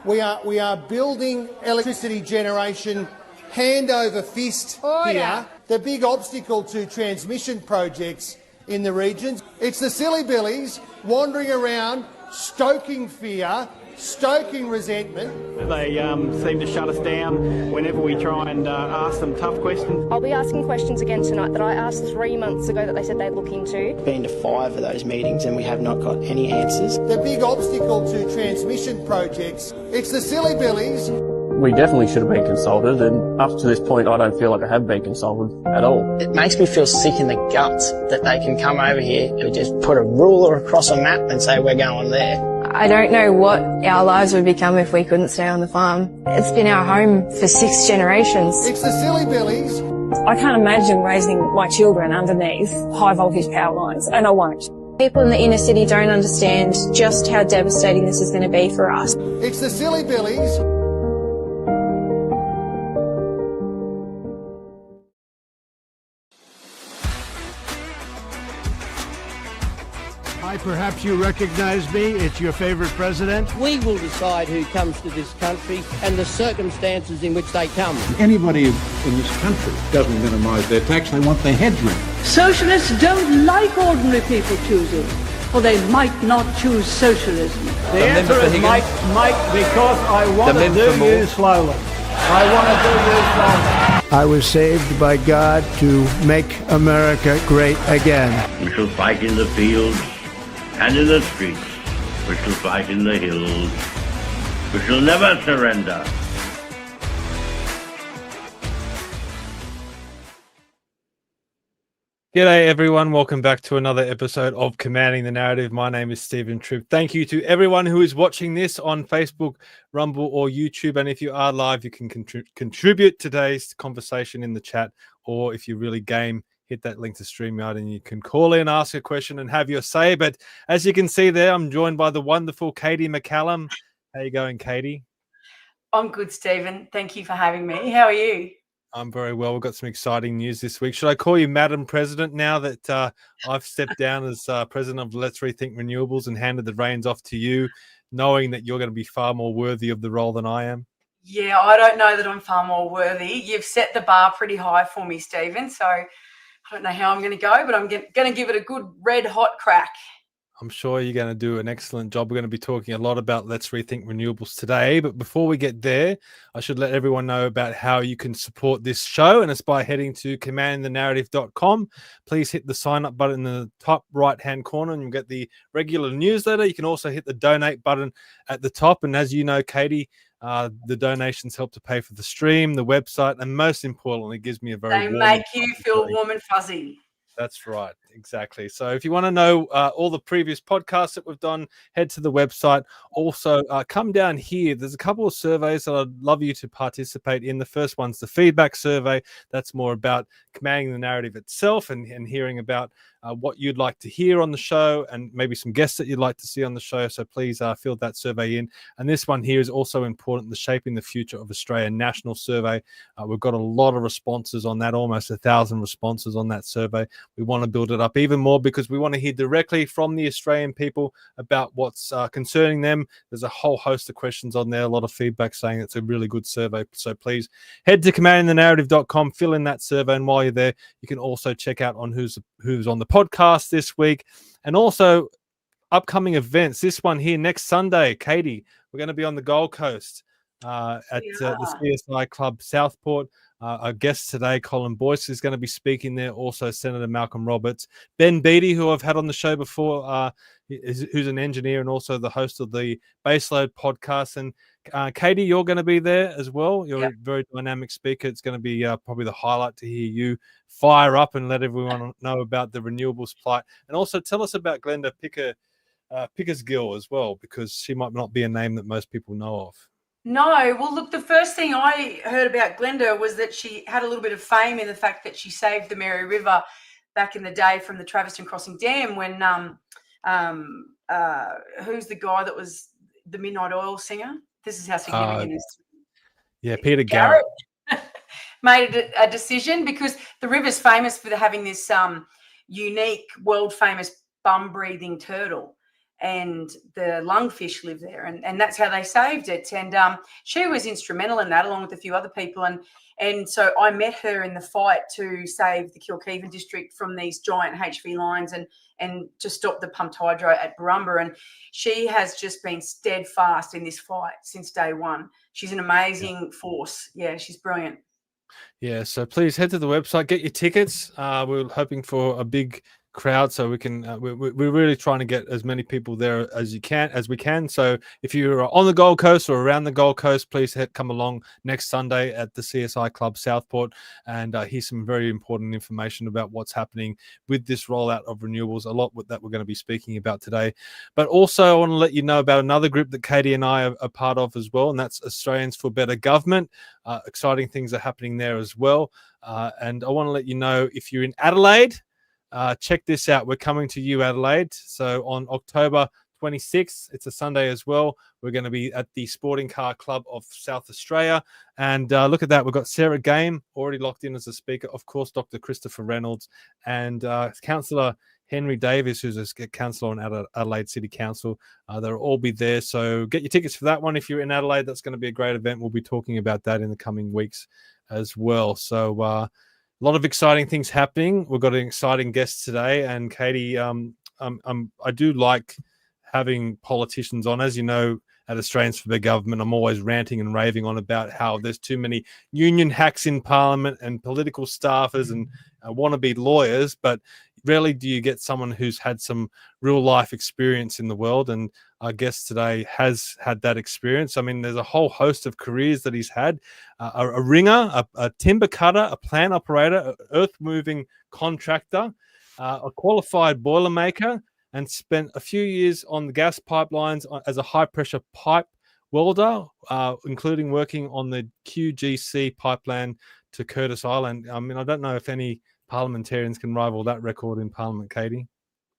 We are building electricity generation hand over fist here. The big obstacle to transmission projects in the regions, it's the silly billies wandering around stoking fear, stoking resentment. They seem to shut us down whenever we try and ask them tough questions. I'll be asking questions again tonight that I asked 3 months ago that they said they'd look into. Been to 5 of those meetings and we have not got any answers. The big obstacle to transmission projects, it's the silly billies. We definitely should have been consulted, and up to this point I don't feel like I have been consulted at all. It makes me feel sick in the guts that they can come over here and just put a ruler across a map and say we're going there. I don't know what our lives would become if we couldn't stay on the farm. It's been our home for 6 generations. It's the silly billies. I can't imagine raising my children underneath high voltage power lines, and I won't. People in the inner city don't understand just how devastating this is going to be for us. It's the silly billies. Hi, perhaps you recognize me. It's your favorite president. We will decide who comes to this country and the circumstances in which they come. Anybody in this country doesn't minimise their tax. They want their heads ripped. Socialists don't like ordinary people choosing, or they might not choose socialism. The answer is might, because I want to do you slowly. I was saved by God to make America great again. We shall fight in the fields and in the streets. We shall fight in the hills. We shall never surrender. G'day everyone, welcome back to another episode of Commanding the Narrative. My name is Stephen Tripp. Thank you to everyone who is watching this on Facebook, Rumble or YouTube. And if you are live, you can contribute today's conversation in the chat, or if you're really game, hit that link to StreamYard and you can call in, ask a question and have your say. But as you can see there, I'm joined by the wonderful Katy McCallum. How you going, Katy? I'm good, Stephen. Thank you for having me. How are you? I'm very well. We've got some exciting news this week. Should I call you Madam President now that I've stepped down as President of Let's Rethink Renewables and handed the reins off to you, knowing that you're going to be far more worthy of the role than I am? Yeah, I don't know that I'm far more worthy. You've set the bar pretty high for me, Stephen, so I don't know how I'm going to go, but I'm going to give it a good red-hot crack. I'm sure you're going to do an excellent job. We're going to be talking a lot about Let's Rethink Renewables today. But before we get there, I should let everyone know about how you can support this show. And it's by heading to commandthenarrative.com. Please hit the sign up button in the top right-hand corner and you'll get the regular newsletter. You can also hit the donate button at the top. And as you know, Katy, the donations help to pay for the stream, the website, and most importantly, it gives me a very They make you feel warm and fuzzy. That's right. Exactly. So if you want to know all the previous podcasts that we've done, head to the website. Also, come down here. There's a couple of surveys that I'd love you to participate in. The first one's the feedback survey. That's more about commanding the narrative itself and hearing about what you'd like to hear on the show and maybe some guests that you'd like to see on the show. So please fill that survey in. And this one here is also important, the Shaping the Future of Australia National Survey. We've got a lot of responses on that, almost 1,000 responses on that survey. We want to build it up even more because we want to hear directly from the Australian people about what's concerning them. There's a whole host of questions on there, a lot of feedback saying it's a really good survey. So please head to commandthenarrative.com, fill in that survey, and while you're there, you can also check out on who's on the podcast this week, and also upcoming events. This one here next Sunday, Katy, we're going to be on the Gold Coast at the CSI Club Southport. Our guest today, Colin Boyce, is going to be speaking there. Also, Senator Malcolm Roberts, Ben Beattie, who I've had on the show before, who's an engineer and also the host of the Baseload podcast. And Katy, you're going to be there as well. You're a very dynamic speaker. It's going to be probably the highlight to hear you fire up and let everyone know about the renewables plight. And also tell us about Glenda Pickersgill as well, because she might not be a name that most people know of. No, well, look, the first thing I heard about Glenda was that she had a little bit of fame in the fact that she saved the Mary River back in the day from the Traveston Crossing Dam when who's the guy that was the Midnight Oil singer? This is how significant it is. Yeah, Peter Garrett. Made a decision because the river's famous for having this unique, world-famous bum-breathing turtle. and the lungfish live there, and that's how they saved it. And she was instrumental in that, along with a few other people. And so I met her in the fight to save the Kilkeven district from these giant HV lines and to stop the pumped hydro at Barumba. And she has just been steadfast in this fight since day one. She's an amazing force. Yeah, she's brilliant. Yeah, so please head to the website, get your tickets. We're hoping for a big crowd, so we can we're really trying to get as many people there as we can. So if you're on the Gold Coast or around the Gold Coast, please come along next Sunday at the CSI Club Southport and hear some very important information about what's happening with this rollout of renewables. A lot that we're going to be speaking about today, but also I want to let you know about another group that Katy and I are part of as well, and that's Australians for Better Government. Exciting things are happening there as well, and I want to let you know, if you're in Adelaide, check this out. We're coming to you, Adelaide. So on October 26th, it's a Sunday as well, we're going to be at the Sporting Car Club of South Australia. And look at that. We've got Sarah Game already locked in as a speaker. Of course, Dr. Christopher Reynolds and Councillor Henry Davis, who's a councillor on Adelaide City Council. They'll all be there. So get your tickets for that one. If you're in Adelaide, that's going to be a great event. We'll be talking about that in the coming weeks as well. So a lot of exciting things happening. We've got an exciting guest today, and Katy, I do like having politicians on. As you know, at Australians for Better Government, I'm always ranting and raving on about how there's too many union hacks in Parliament and political staffers and wannabe lawyers, but rarely do you get someone who's had some real life experience in the world. And our guest today has had that experience. I mean, there's a whole host of careers that he's had: a ringer, a timber cutter, a plant operator, an earth moving contractor, a qualified boilermaker, and spent a few years on the gas pipelines as a high pressure pipe welder, including working on the QGC pipeline to Curtis Island. I mean, I don't know if any parliamentarians can rival that record in Parliament, Katy.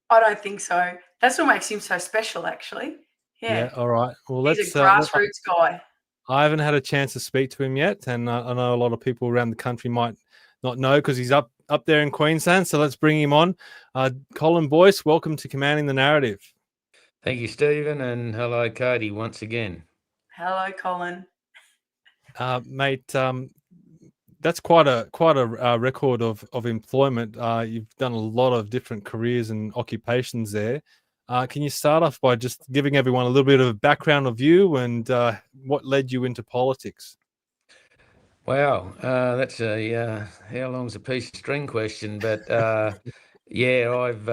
I don't think so. That's what makes him so special, actually. Yeah. All right. Well, he's a grassroots guy. I haven't had a chance to speak to him yet, and I know a lot of people around the country might not know because he's up there in Queensland. So let's bring him on. Colin Boyce, welcome to Commanding the Narrative. Thank you, Stephen, and hello, Katy, once again. Hello, Colin. Mate, that's quite a record of employment. You've done a lot of different careers and occupations there. Can you start off by just giving everyone a little bit of a background of you and what led you into politics? Wow, that's a how long's a piece of string question, but yeah, I've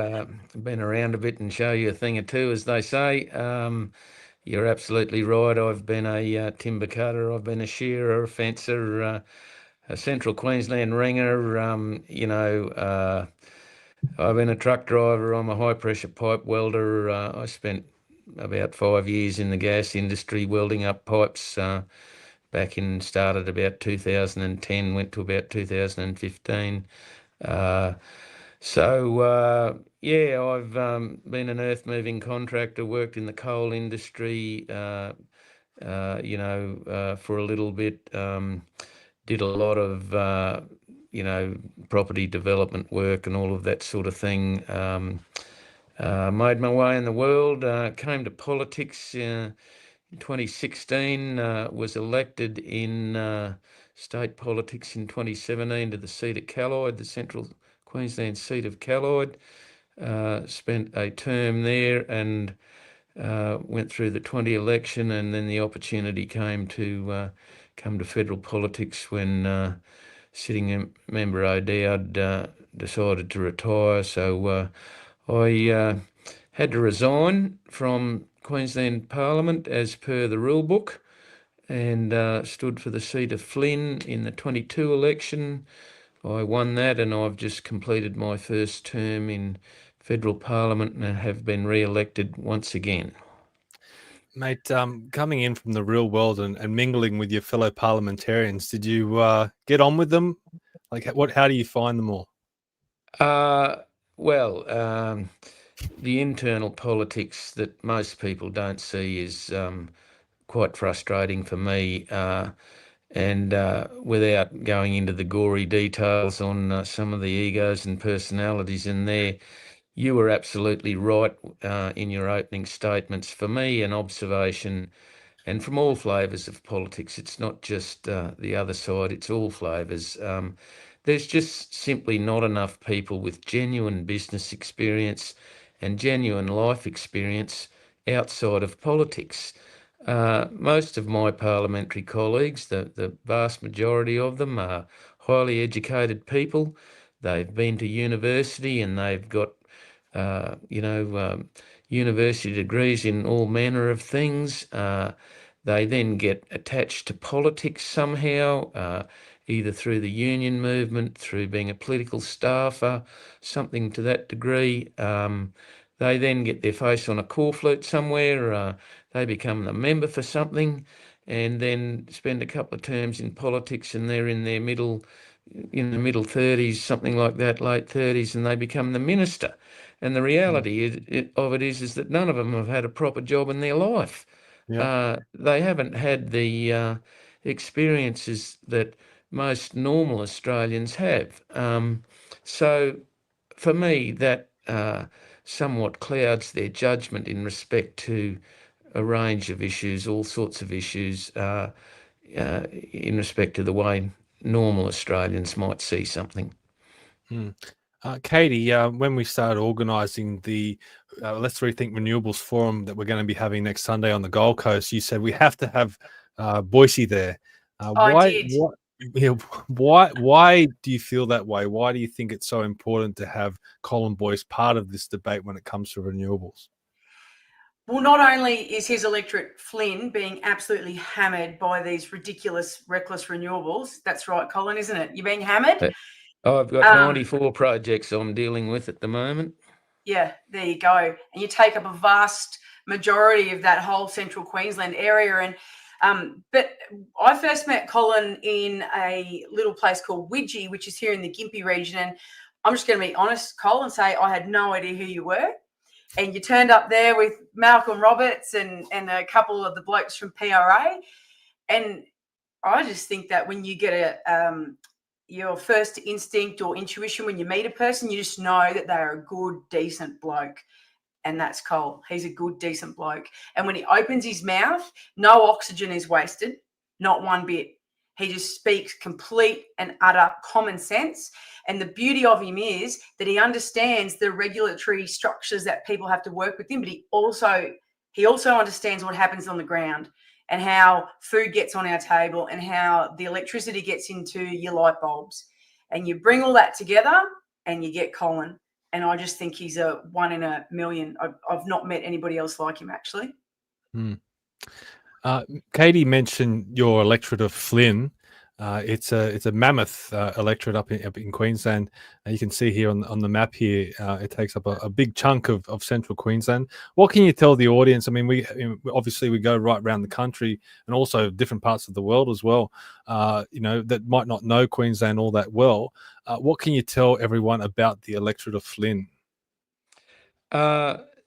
been around a bit and show you a thing or two, as they say. You're absolutely right. I've been a timber cutter, I've been a shearer, a fencer, a Central Queensland ringer, I've been a truck driver, I'm a high pressure pipe welder. I spent about 5 years in the gas industry welding up pipes, started about 2010, went to about 2015. I've been an earth moving contractor, worked in the coal industry, for a little bit, did a lot of, property development work and all of that sort of thing. Made my way in the world, came to politics in 2016, was elected in state politics in 2017 to the seat at Callide, the Central Queensland seat of Callide. Spent a term there and went through the 20 election, and then the opportunity came to come to federal politics when sitting member O'Dowd decided to retire. So I had to resign from Queensland Parliament as per the rule book, and stood for the seat of Flynn in the 22 election. I won that, and I've just completed my first term in federal parliament and have been re-elected once again. Mate, coming in from the real world and mingling with your fellow parliamentarians, did you get on with them? Like, how do you find them all? The internal politics that most people don't see is quite frustrating for me. And without going into the gory details on some of the egos and personalities in there, you were absolutely right in your opening statements. For me, an observation, and from all flavours of politics, it's not just the other side, it's all flavours. There's just simply not enough people with genuine business experience and genuine life experience outside of politics. Most of my parliamentary colleagues, the vast majority of them, are highly educated people. They've been to university and they've got, university degrees in all manner of things. They then get attached to politics somehow, either through the union movement, through being a political staffer, something to that degree. They then get their face on a corflute somewhere, they become a member for something, and then spend a couple of terms in politics, and they're in their middle 30s, something like that, late 30s, and they become the minister. And the reality of it is that none of them have had a proper job in their life. They haven't had the experiences that most normal Australians have. So for me, that somewhat clouds their judgment in respect to a range of issues, all sorts of issues, in respect to the way normal Australians might see something. Katy, when we started organising the Let's Rethink Renewables forum that we're going to be having next Sunday on the Gold Coast, you said we have to have Boise there. I did. Why do you feel that way? Why do you think it's so important to have Colin Boyce part of this debate when it comes to renewables? Well, not only is his electorate, Flynn, being absolutely hammered by these ridiculous, reckless renewables. That's right, Colin, isn't it? You're being hammered? I've got 94 projects I'm dealing with at the moment. Yeah, there you go. And you take up a vast majority of that whole Central Queensland area. And but I first met Colin in a little place called Widgie, which is here in the Gympie region. And I'm just going to be honest, Colin, and say I had no idea who you were. And you turned up there with Malcolm Roberts and a couple of the blokes from PRA. And I just think that when you get your first instinct or intuition when you meet a person, you just know that they are a good, decent bloke. And that's Cole. He's a good, decent bloke. And when he opens his mouth, no oxygen is wasted, not one bit. He just speaks complete and utter common sense. And the beauty of him is that he understands the regulatory structures that people have to work with him, but he also understands what happens on the ground and how food gets on our table and how the electricity gets into your light bulbs. And you bring all that together and you get Colin. And I just think he's a 1 in a million. I've not met anybody else like him, actually. Katy mentioned your electorate of Flynn. It's a mammoth electorate up in Queensland. You can see here on the map here, it takes up a big chunk of Central Queensland. What can you tell the audience? I mean, we obviously we go right around the country and also different parts of the world as well, that might not know Queensland all that well. What can you tell everyone about the electorate of Flynn?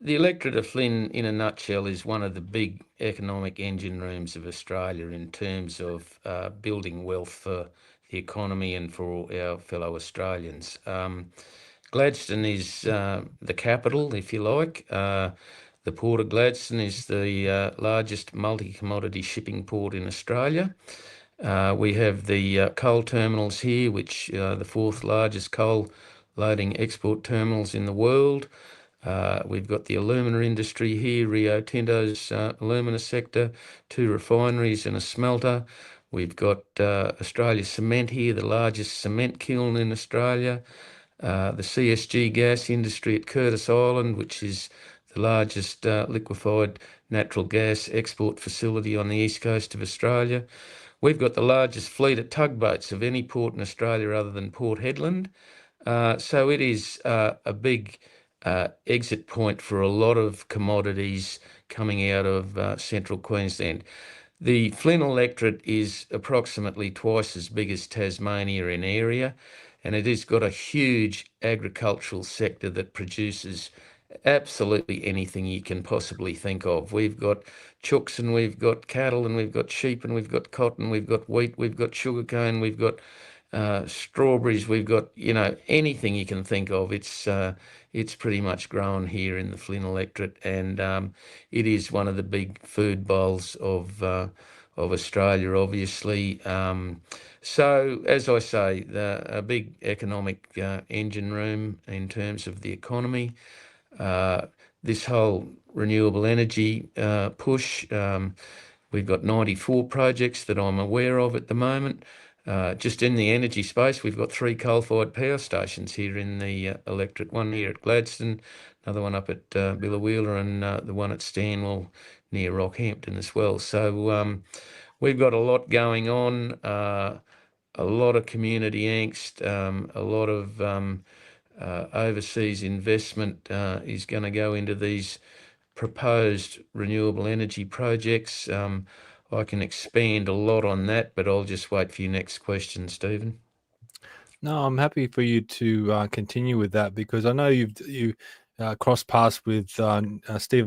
The electorate of Flynn, in a nutshell, is one of the big economic engine rooms of Australia in terms of building wealth for the economy and for our fellow Australians. Gladstone is the capital, if you like. The Port of Gladstone is the largest multi-commodity shipping port in Australia. We have the coal terminals here, which are the 4th largest coal loading export terminals in the world. We've got the alumina industry here, Rio Tinto's alumina sector, 2 refineries and a smelter. We've got Australia Cement here, the largest cement kiln in Australia. The CSG gas industry at Curtis Island, which is the largest liquefied natural gas export facility on the east coast of Australia. We've got the largest fleet of tugboats of any port in Australia other than Port Hedland. So it is a big exit point for a lot of commodities coming out of Central Queensland. The Flynn electorate is approximately twice as big as Tasmania in area, and it has got a huge agricultural sector that produces absolutely anything you can possibly think of. We've got chooks and we've got cattle and we've got sheep and we've got cotton, we've got wheat, we've got sugarcane, we've got strawberries. We've got, anything you can think of. It's pretty much grown here in the Flynn electorate, and it is one of the big food bowls of Australia, obviously. So, as I say, a big economic engine room in terms of the economy. This whole renewable energy push, we've got 94 projects that I'm aware of at the moment. Just in the energy space, we've got 3 coal-fired power stations here in the electorate, one here at Gladstone, another one up at Billawheeler, and the one at Stanwell near Rockhampton as well. So we've got a lot going on, a lot of community angst, a lot of overseas investment is going to go into these proposed renewable energy projects. I can expand a lot on that, but I'll just wait for your next question, Stephen. No, I'm happy for you to continue with that, because I know you crossed paths with Stephen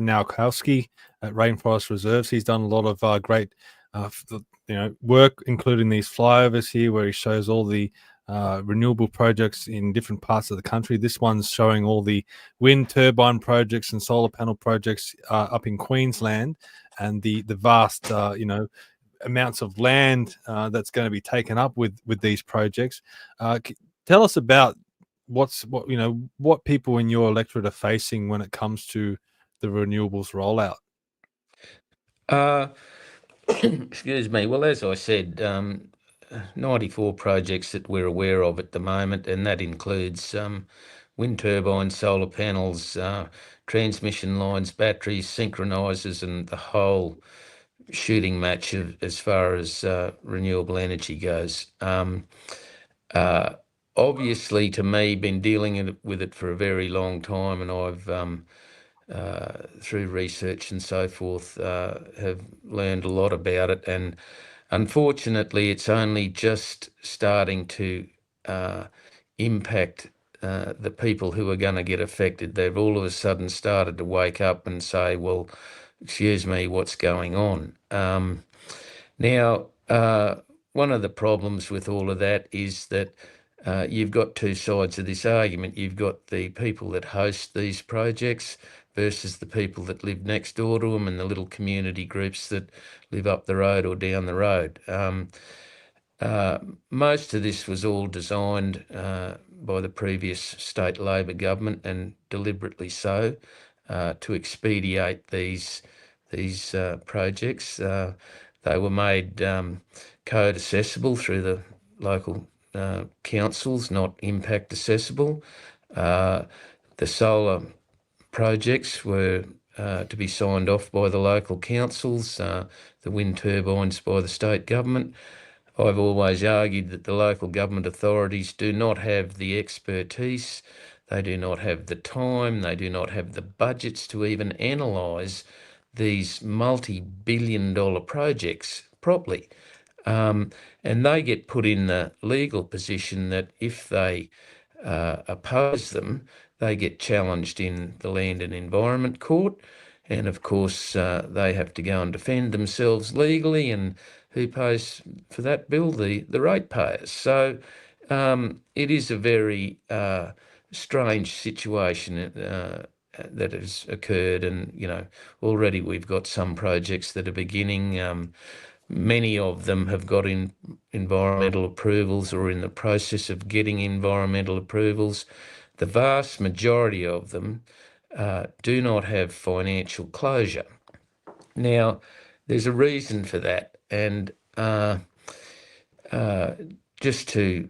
Nowakowski at Rainforest Reserves. He's done a lot of great work, including these flyovers here where he shows all the renewable projects in different parts of the country. This one's showing all the wind turbine projects and solar panel projects up in Queensland, and the vast amounts of land that's going to be taken up with these projects. Tell us about what people in your electorate are facing when it comes to the renewables rollout. Excuse me. Well, as I said, 94 projects that we're aware of at the moment, and that includes wind turbines, solar panels, transmission lines, batteries, synchronisers, and the whole shooting match as far as renewable energy goes. Obviously, to me, been dealing with it for a very long time, and I've through research and so forth have learned a lot about it, and unfortunately it's only just starting to impact the people who are going to get affected. They've all of a sudden started to wake up and say, well, excuse me, what's going on? Now, one of the problems with all of that is that you've got two sides of this argument. You've got the people that host these projects versus the people that live next door to them, and the little community groups that live up the road or down the road. Most of this was all designed by the previous state Labor government, and deliberately so, to expedite these projects. They were made code accessible through the local councils, not impact accessible. The solar projects were to be signed off by the local councils, the wind turbines by the state government. I've always argued that the local government authorities do not have the expertise, they do not have the time, they do not have the budgets to even analyse these multi-billion-dollar projects properly. And they get put in the legal position that if they oppose them, they get challenged in the Land and Environment Court, and of course they have to go and defend themselves legally, and who pays for that bill? The ratepayers. So it is a very strange situation that has occurred, and already we've got some projects that are beginning. Many of them have got environmental approvals or in the process of getting environmental approvals. The vast majority of them do not have financial closure. Now, there's a reason for that, and just to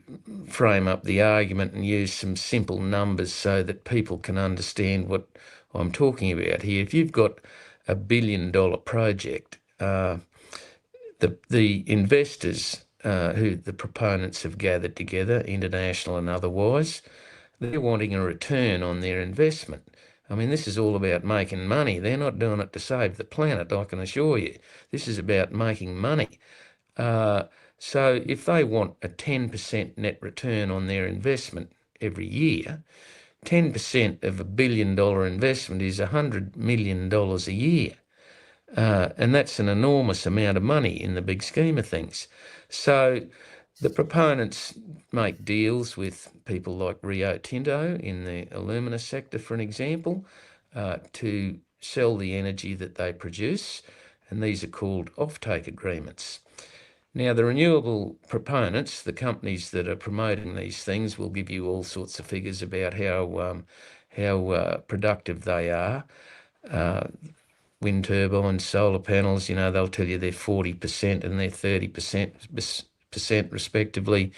frame up the argument and use some simple numbers so that people can understand what I'm talking about here. If you've got $1 billion project, the investors who the proponents have gathered together, international and otherwise, they're wanting a return on their investment. I mean, this is all about making money. They're not doing it to save the planet, I can assure you. This is about making money. So if they want a 10% net return on their investment every year, 10% of $1 billion investment is $100 million a year. And that's an enormous amount of money in the big scheme of things. So The proponents make deals with people like Rio Tinto in the alumina sector, for an example, to sell the energy that they produce, and these are called offtake agreements. Now, the renewable proponents, the companies that are promoting these things, will give you all sorts of figures about how productive they are. Wind turbines, solar panels, you know, they'll tell you they're 40% and they're 30% respectively.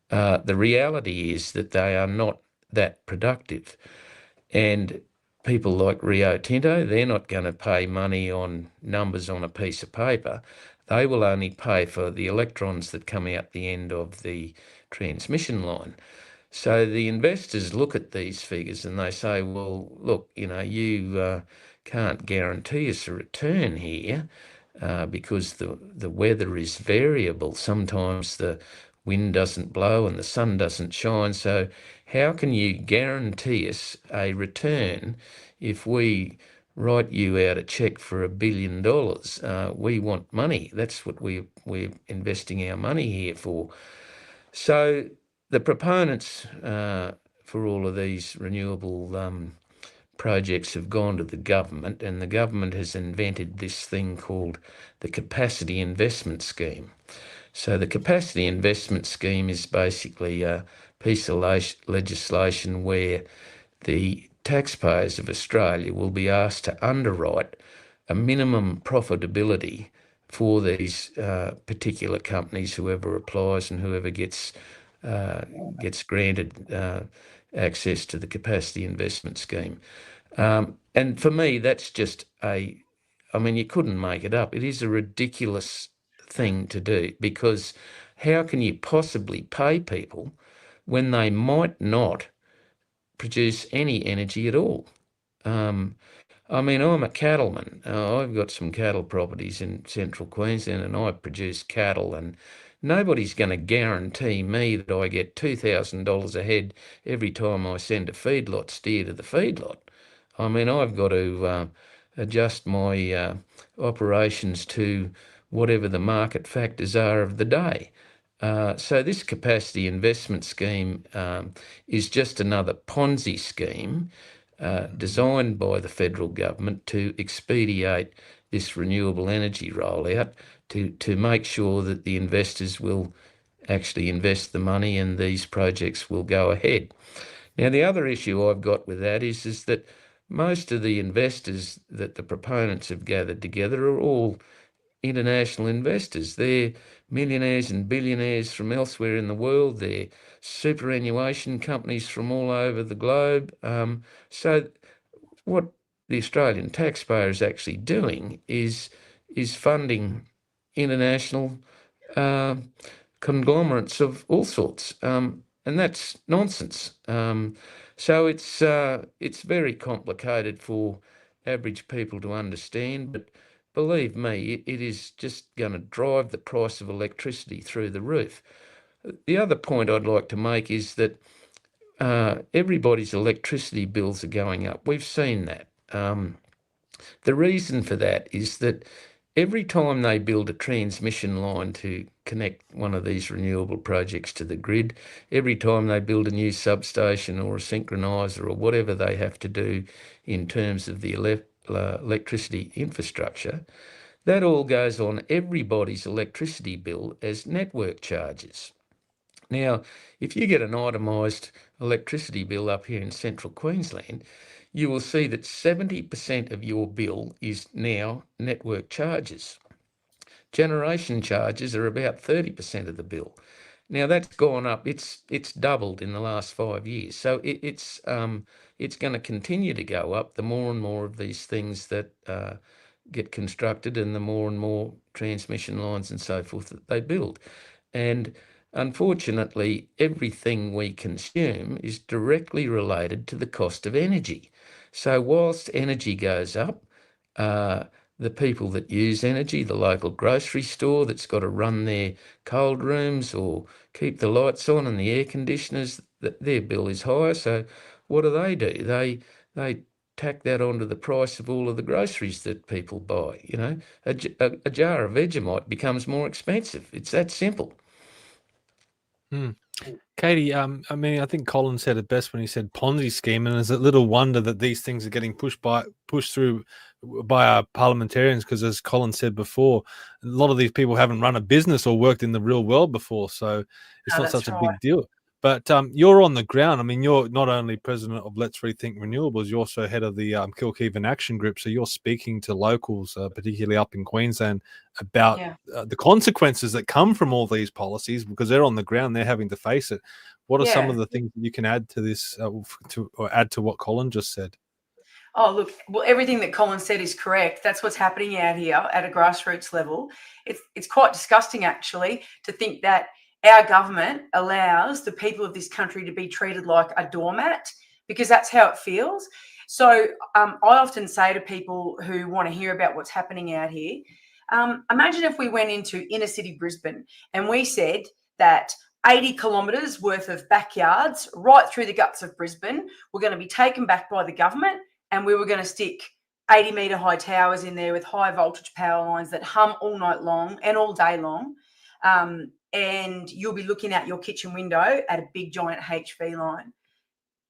The reality is that they are not that productive. And people like Rio Tinto, they're not going to pay money on numbers on a piece of paper. They will only pay for the electrons that come out the end of the transmission line. So the investors look at these figures and they say, well, look, you know, you can't guarantee us a return here because the weather is variable. Sometimes the wind doesn't blow and the sun doesn't shine. So how can you guarantee us a return if we write you out a cheque for $1 billion? We want money. That's what we're investing our money here for. So the proponents for all of these renewable projects have gone to the government, and the government has invented this thing called the Capacity Investment Scheme. So the Capacity Investment Scheme is basically a piece of legislation where the taxpayers of Australia will be asked to underwrite a minimum profitability for these particular companies, whoever applies and whoever gets granted access to the Capacity Investment Scheme. And for me, that's just I mean, you couldn't make it up. It is a ridiculous thing to do, because how can you possibly pay people when they might not produce any energy at all? I mean, I'm a cattleman. I've got some cattle properties in Central Queensland and I produce cattle, and nobody's going to guarantee me that I get $2,000 a head every time I send a feedlot steer to the feedlot. I mean, I've got to adjust my operations to whatever the market factors are of the day. So this Capacity Investment Scheme is just another Ponzi scheme designed by the federal government to expedite this renewable energy rollout, to make sure that the investors will actually invest the money and these projects will go ahead. Now, the other issue I've got with that is that most of the investors that the proponents have gathered together are all international investors. They're millionaires and billionaires from elsewhere in the world. They're superannuation companies from all over the globe. So what the Australian taxpayer is actually doing is funding international conglomerates of all sorts, and that's nonsense. So it's very complicated for average people to understand, but believe me, it is just going to drive the price of electricity through the roof. The other point I'd like to make is that everybody's electricity bills are going up. We've seen that. The reason for that is that every time they build a transmission line to connect one of these renewable projects to the grid, every time they build a new substation or a synchroniser or whatever they have to do in terms of the electricity infrastructure, that all goes on everybody's electricity bill as network charges. Now, if you get an itemised electricity bill up here in Central Queensland, you will see that 70% of your bill is now network charges. Generation charges are about 30% of the bill. Now that's gone up. It's doubled in the last 5 years. So it's going to continue to go up the more and more of these things that get constructed and the more and more transmission lines and so forth that they build. And unfortunately, everything we consume is directly related to the cost of energy. So whilst energy goes up, the people that use energy, the local grocery store that's got to run their cold rooms or keep the lights on and the air conditioners, their bill is higher. So what do? They tack that onto the price of all of the groceries that people buy. You know, a jar of Vegemite becomes more expensive. It's that simple. Katy, I mean, I think Colin said it best when he said Ponzi scheme, and it's a little wonder that these things are getting pushed through by our parliamentarians, because as Colin said before, a lot of these people haven't run a business or worked in the real world before, so it's not such a big deal. But you're on the ground. I mean, you're not only president of Let's Rethink Renewables, you're also head of the Kilkeven Action Group. So you're speaking to locals, particularly up in Queensland, about the consequences that come from all these policies, because they're on the ground, they're having to face it. What are some of the things that you can add to this, or add to what Colin just said? Oh, look, well, everything that Colin said is correct. That's what's happening out here at a grassroots level. It's quite disgusting, actually, to think that our government allows the people of this country to be treated like a doormat, because that's how it feels. So I often say to people who want to hear about what's happening out here, imagine if we went into inner city Brisbane and we said that 80 kilometres worth of backyards right through the guts of Brisbane were going to be taken back by the government, and we were going to stick 80-metre high towers in there with high voltage power lines that hum all night long and all day long. And you'll be looking out your kitchen window at a big giant HV line.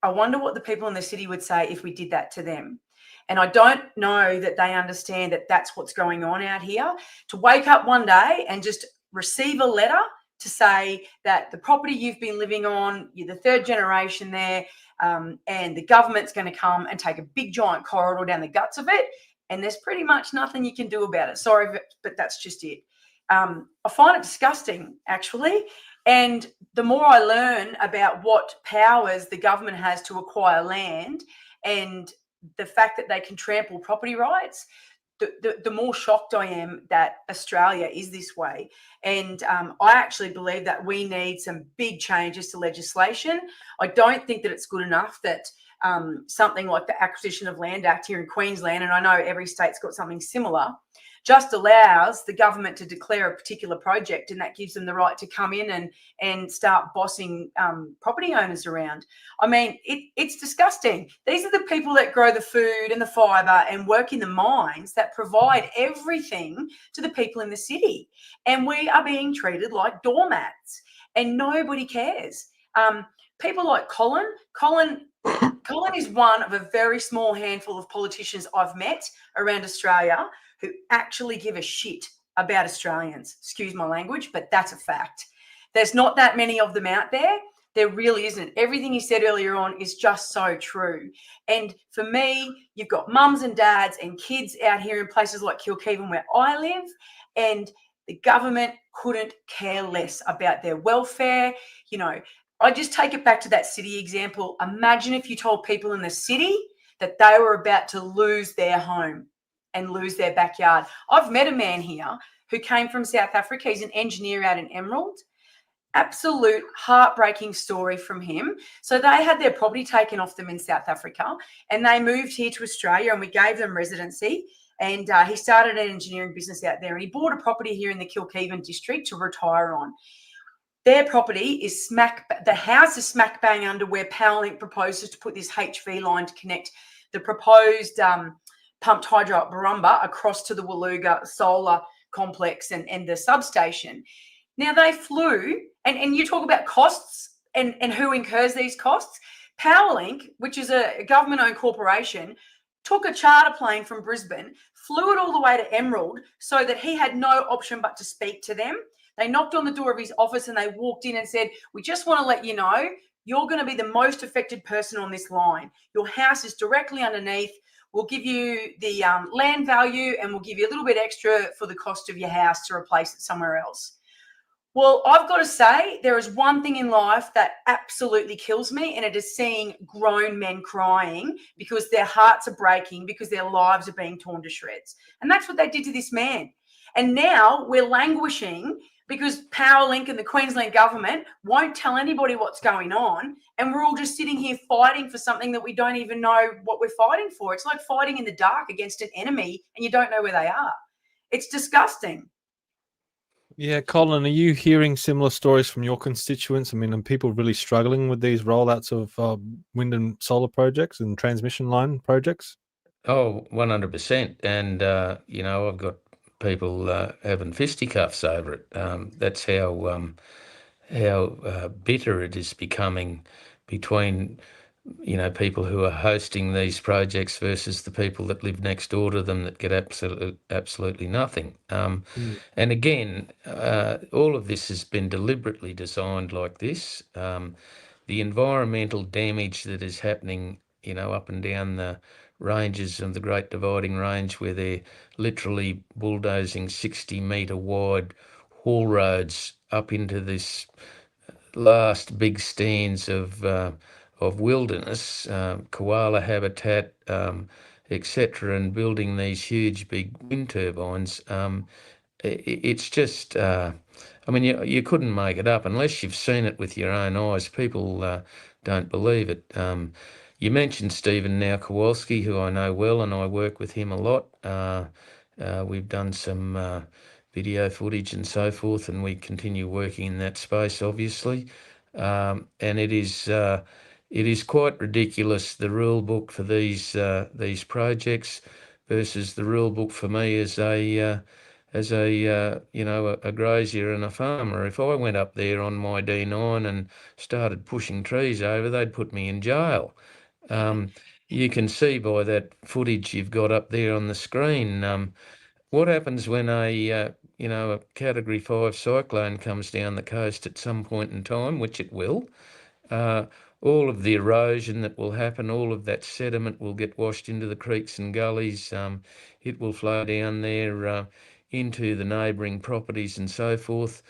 I wonder what the people in the city would say if we did that to them. And I don't know that they understand that that's what's going on out here. To wake up one day and just receive a letter to say that the property you've been living on, you're the third generation there, and the government's going to come and take a big giant corridor down the guts of it, and there's pretty much nothing you can do about it. Sorry, but that's just it. I find it disgusting, actually. And the more I learn about what powers the government has to acquire land and the fact that they can trample property rights, the more shocked I am that Australia is this way. And I actually believe that we need some big changes to legislation. I don't think that it's good enough that something like the Acquisition of Land Act here in Queensland, and I know every state's got something similar, just allows the government to declare a particular project, and that gives them the right to come in and start bossing property owners around. I mean, it's disgusting. These are the people that grow the food and the fibre and work in the mines that provide everything to the people in the city. And we are being treated like doormats, and nobody cares. People like Colin is one of a very small handful of politicians I've met around Australia who actually give a shit about Australians. Excuse my language, but that's a fact. There's not that many of them out there. There really isn't. Everything he said earlier on is just so true. And for me, you've got mums and dads and kids out here in places like Kilkeven where I live, and the government couldn't care less about their welfare. You know, I just take it back to that city example. Imagine if you told people in the city that they were about to lose their home and lose their backyard. I've met a man here who came from South Africa. He's an engineer out in Emerald. Absolute heartbreaking story from him. So they had their property taken off them in South Africa, and they moved here to Australia, and we gave them residency. And he started an engineering business out there, and he bought a property here in the Kilkeven district to retire on. Their property is the house is smack bang under where Powerlink proposes to put this HV line to connect the proposed pumped hydro at Barumba across to the Waluga solar complex and the substation. Now they flew, and you talk about costs and who incurs these costs. Powerlink, which is a government-owned corporation, took a charter plane from Brisbane, flew it all the way to Emerald so that he had no option but to speak to them. They knocked on the door of his office and they walked in and said, "We just want to let you know you're going to be the most affected person on this line. Your house is directly underneath. We'll give you the land value, and we'll give you a little bit extra for the cost of your house to replace it somewhere else." Well, I've got to say, there is one thing in life that absolutely kills me, and it is seeing grown men crying because their hearts are breaking, because their lives are being torn to shreds. And that's what they did to this man. And now we're languishing because Powerlink and the Queensland government won't tell anybody what's going on, and we're all just sitting here fighting for something that we don't even know what we're fighting for. It's like fighting in the dark against an enemy and you don't know where they are. It's disgusting. Yeah, Colin, are you hearing similar stories from your constituents? I mean, are people really struggling with these rollouts of wind and solar projects and transmission line projects? Oh, 100%. And, I've got people having fisticuffs over it. That's bitter it is becoming between people who are hosting these projects versus the people that live next door to them that get absolutely nothing. And again, all of this has been deliberately designed like this. The environmental damage that is happening, up and down the ranges of the Great Dividing Range, where they're literally bulldozing 60-metre wide haul roads up into this last big stands of wilderness, koala habitat, etc., and building these huge big wind turbines. It's just, you couldn't make it up unless you've seen it with your own eyes. People don't believe it. You mentioned Stephen now Kowalski, who I know well, and I work with him a lot. We've done some video footage and so forth, and we continue working in that space, obviously. And it is quite ridiculous, the rule book for these projects versus the rule book for me as a grazier and a farmer. If I went up there on my D9 and started pushing trees over, they'd put me in jail. You can see by that footage you've got up there on the screen, what happens when a Category 5 cyclone comes down the coast at some point in time, which it will. All of the erosion that will happen, all of that sediment will get washed into the creeks and gullies. It will flow down there into the neighbouring properties and so forth.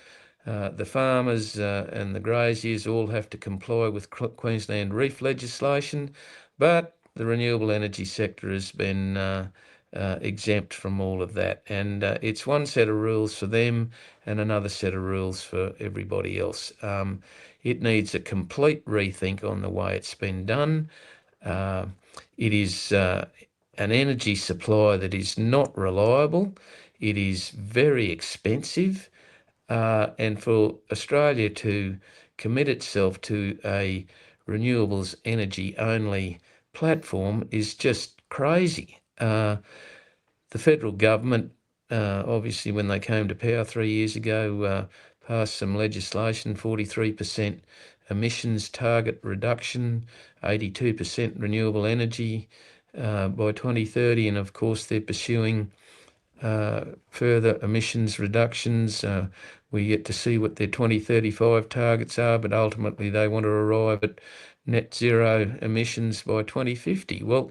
The farmers and the graziers all have to comply with Queensland reef legislation, but the renewable energy sector has been exempt from all of that. And it's one set of rules for them and another set of rules for everybody else. It needs a complete rethink on the way it's been done. It is an energy supply that is not reliable. It is very expensive. And for Australia to commit itself to a renewables energy only platform is just crazy. The federal government, obviously when they came to power 3 years ago, passed some legislation, 43% emissions target reduction, 82% renewable energy by 2030, and of course they're pursuing further emissions reductions. We get to see what their 2035 targets are, but ultimately they want to arrive at net zero emissions by 2050. Well,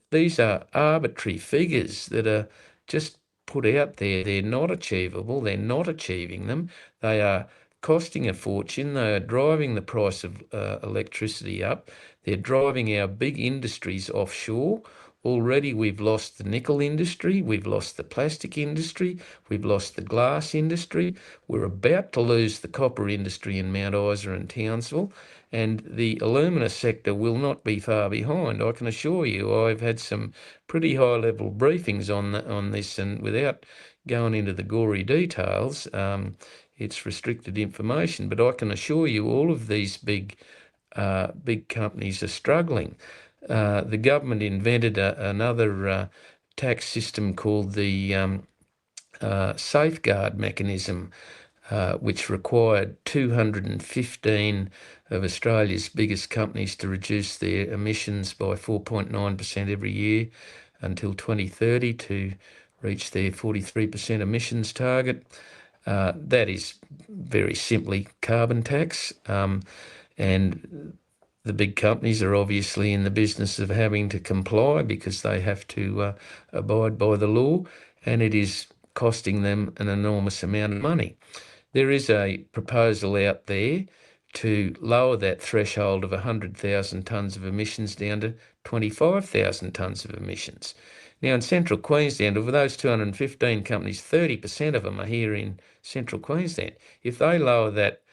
these are arbitrary figures that are just put out there. They're not achievable. They're not achieving them. They are costing a fortune. They are driving the price of electricity up. They're driving our big industries offshore. Already we've lost the nickel industry, we've lost the plastic industry, we've lost the glass industry. We're about to lose the copper industry in Mount Isa and Townsville, and the alumina sector will not be far behind. I can assure you, I've had some pretty high-level briefings on this, and without going into the gory details, it's restricted information, but I can assure you all of these big companies are struggling. The government invented another tax system called the safeguard mechanism, which required 215 of Australia's biggest companies to reduce their emissions by 4.9% every year until 2030 to reach their 43% emissions target. That is very simply carbon tax, and the big companies are obviously in the business of having to comply because they have to abide by the law, and it is costing them an enormous amount of money. There is a proposal out there to lower that threshold of 100,000 tonnes of emissions down to 25,000 tonnes of emissions. Now in Central Queensland, of those 215 companies, 30% of them are here in Central Queensland. If they lower that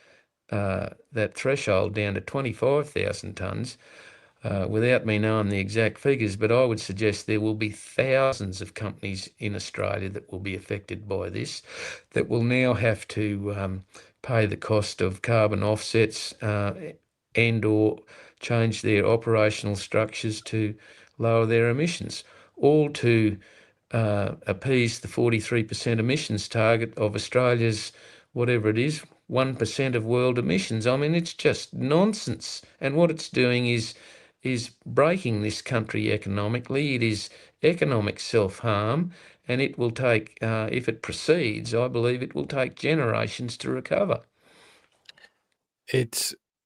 threshold down to 25,000 tonnes, without me knowing the exact figures, but I would suggest there will be thousands of companies in Australia that will be affected by this, that will now have to pay the cost of carbon offsets and or change their operational structures to lower their emissions, all to appease the 43% emissions target of Australia's, whatever it is, 1% of world emissions. I mean, it's just nonsense. And what it's doing is breaking this country economically. It is economic self-harm, and it will take, if it proceeds, I believe it will take generations to recover.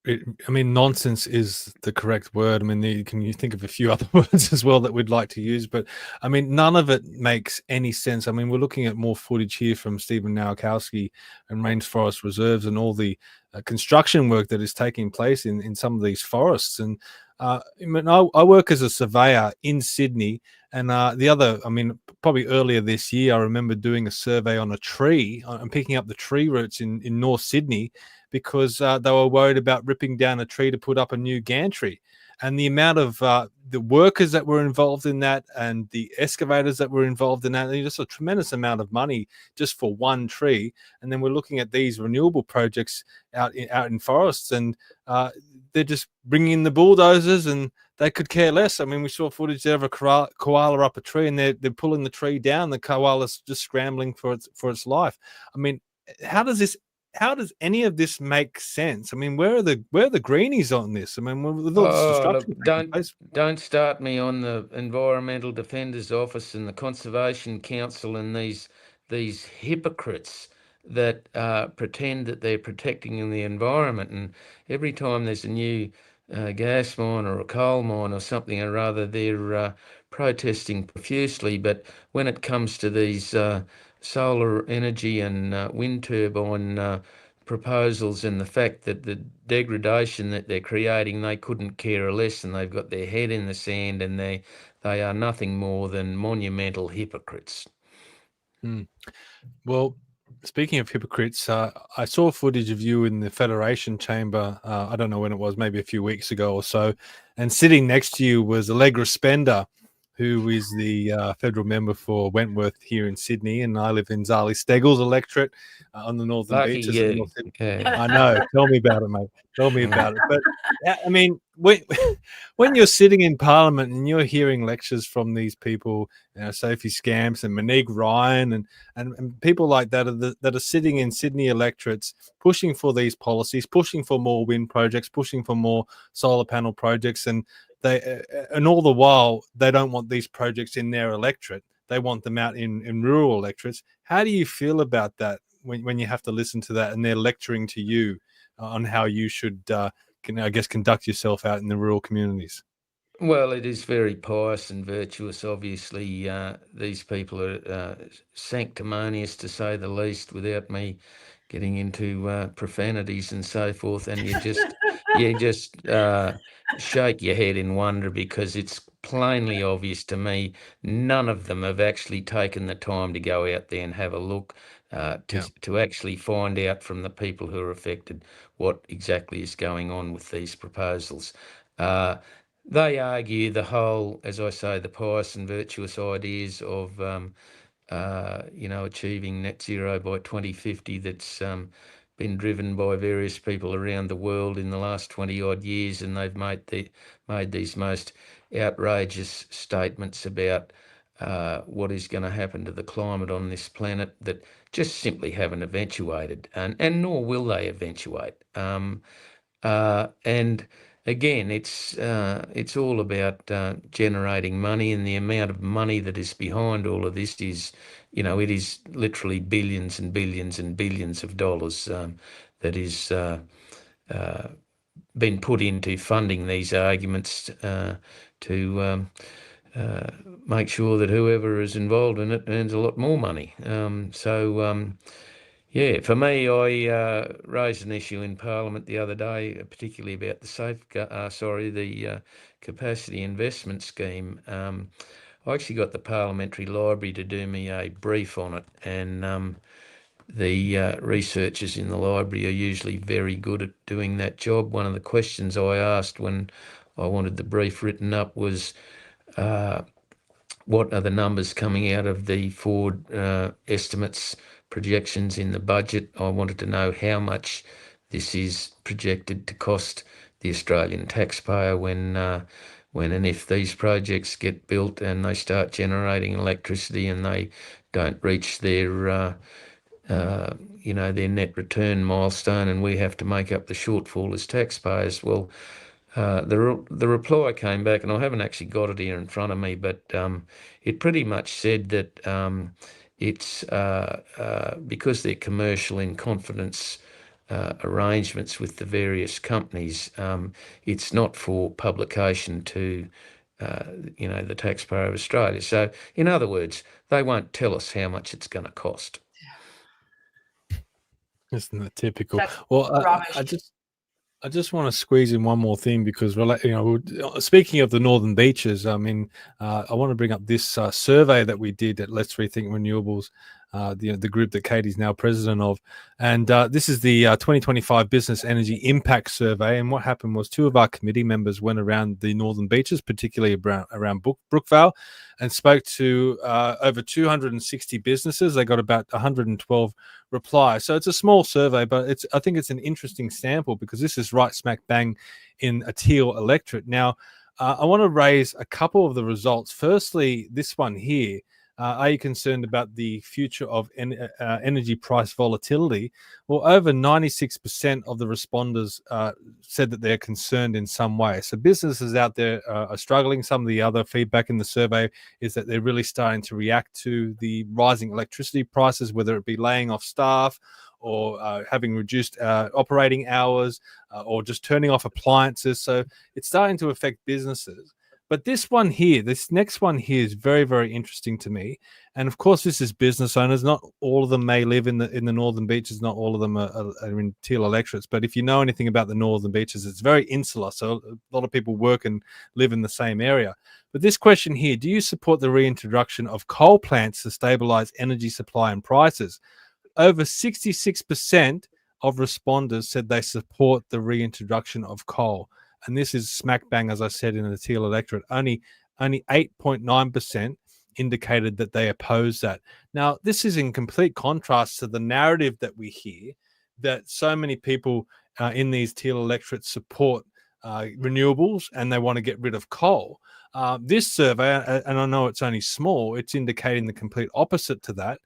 I mean, nonsense is the correct word. I mean, can you think of a few other words as well that we'd like to use? But I mean, none of it makes any sense. I mean, we're looking at more footage here from Stephen Nowakowski and Rainforest Reserves and all the construction work that is taking place in some of these forests. And I mean, I work as a surveyor in Sydney. And probably earlier this year, I remember doing a survey on a tree and picking up the tree roots in North Sydney, because they were worried about ripping down a tree to put up a new gantry. And the amount of the workers that were involved in that and the excavators that were involved in that, and just a tremendous amount of money just for one tree. And then we're looking at these renewable projects out in forests, and they're just bringing in the bulldozers, and they could care less. I mean, we saw footage there of a koala up a tree, and they're pulling the tree down. The koala's just scrambling for its life. I mean, how does any of this make sense? I mean, where are the greenies on this? I mean, with all this destruction, don't start me on the Environmental Defenders Office and the Conservation Council and these hypocrites that pretend that they're protecting the environment. And every time there's a new gas mine or a coal mine or something or other, they're protesting profusely. But when it comes to these solar energy and wind turbine proposals, and the fact that the degradation that they're creating, they couldn't care less, and they've got their head in the sand, and they are nothing more than monumental hypocrites. Well, speaking of hypocrites, I saw footage of you in the Federation Chamber. I don't know when it was, maybe a few weeks ago or so. And sitting next to you was Allegra Spender, who is the federal member for Wentworth here in Sydney. And I live in Zali Steggall's electorate on the Northern Beaches. I know. Tell me about it, mate. Tell me about it. But I mean, when you're sitting in Parliament and you're hearing lectures from these people, Sophie Scamps and Monique Ryan and people like that that are sitting in Sydney electorates, pushing for these policies, pushing for more wind projects, pushing for more solar panel projects, and all the while they don't want these projects in their electorate. They want them out in rural electorates. How do you feel about that when you have to listen to that and they're lecturing to you on how you should, conduct yourself out in the rural communities? Well, it is very pious and virtuous. Obviously, these people are sanctimonious, to say the least, without me getting into profanities and so forth. And you just shake your head in wonder, because it's plainly obvious to me none of them have actually taken the time to go out there and have a look to actually find out from the people who are affected what exactly is going on with these proposals. They argue the whole, as I say, the pious and virtuous ideas of achieving net zero by 2050 that's been driven by various people around the world in the last 20 odd years, and they've made these most outrageous statements about what is going to happen to the climate on this planet that just simply haven't eventuated, and nor will they eventuate. And again, it's all about generating money, and the amount of money that is behind all of this is, it is literally billions and billions and billions of dollars that is been put into funding these arguments to make sure that whoever is involved in it earns a lot more money. For me, I raised an issue in Parliament the other day, particularly about the capacity investment scheme. I actually got the Parliamentary Library to do me a brief on it, and the researchers in the library are usually very good at doing that job. One of the questions I asked when I wanted the brief written up was, what are the numbers coming out of the forward estimates, projections in the budget? I wanted to know how much this is projected to cost the Australian taxpayer when and if these projects get built and they start generating electricity and they don't reach their their net return milestone, and we have to make up the shortfall as taxpayers. Well, the reply came back, and I haven't actually got it here in front of me, but it pretty much said that it's because they're commercial in confidence arrangements with the various companies, it's not for publication to the taxpayer of Australia. So, in other words, they won't tell us how much it's going to cost. Isn't that typical? That's well, I just want to squeeze in one more thing because, speaking of the Northern Beaches, I mean, I want to bring up this survey that we did at Let's Rethink Renewables, the group that Katy's now president of. And this is the 2025 Business Energy Impact Survey. And what happened was 2 of our committee members went around the Northern Beaches, particularly around Brookvale, and spoke to over 260 businesses. They got about 112 replies. So it's a small survey, but I think it's an interesting sample because this is right smack bang in a Teal electorate. Now, I want to raise a couple of the results. Firstly, this one here. Are you concerned about the future of energy price volatility? Well, over 96% of the responders said that they're concerned in some way. So businesses out there are struggling. Some of the other feedback in the survey is that they're really starting to react to the rising electricity prices, whether it be laying off staff or having reduced operating hours or just turning off appliances. So it's starting to affect businesses. But this one here, this next one here is very, very interesting to me. And of course, this is business owners. Not all of them may live in the Northern Beaches. Not all of them are in Teal electorates. But if you know anything about the Northern Beaches, it's very insular. So a lot of people work and live in the same area. But this question here, do you support the reintroduction of coal plants to stabilize energy supply and prices? Over 66% of responders said they support the reintroduction of coal. And this is smack bang, as I said, in the Teal electorate. Only 8.9% indicated that they oppose that. Now, this is in complete contrast to the narrative that we hear that so many people in these Teal electorates support renewables and they want to get rid of coal. This survey, and I know it's only small, it's indicating the complete opposite to that.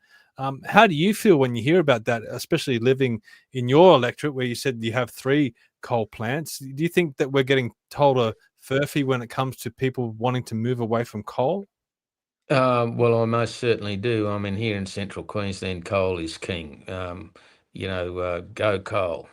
How do you feel when you hear about that, especially living in your electorate where you said you have 3 coal plants? Do you think that we're getting told a furphy when it comes to people wanting to move away from coal? Well, I most certainly do. I mean, here in Central Queensland, coal is king. Go coal,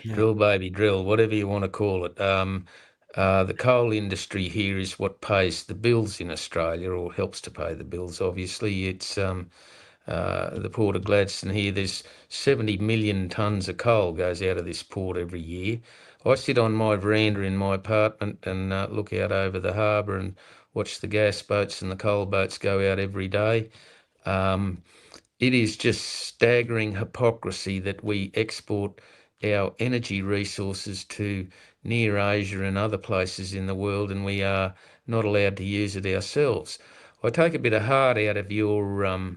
drill baby drill, whatever you want to call it. The coal industry here is what pays the bills in Australia, or helps to pay the bills. Obviously, it's the Port of Gladstone here. There's 70 million tonnes of coal goes out of this port every year. I sit on my veranda in my apartment and look out over the harbour and watch the gas boats and the coal boats go out every day. It is just staggering hypocrisy that we export our energy resources to near Asia and other places in the world, and we are not allowed to use it ourselves. I take a bit of heart out of your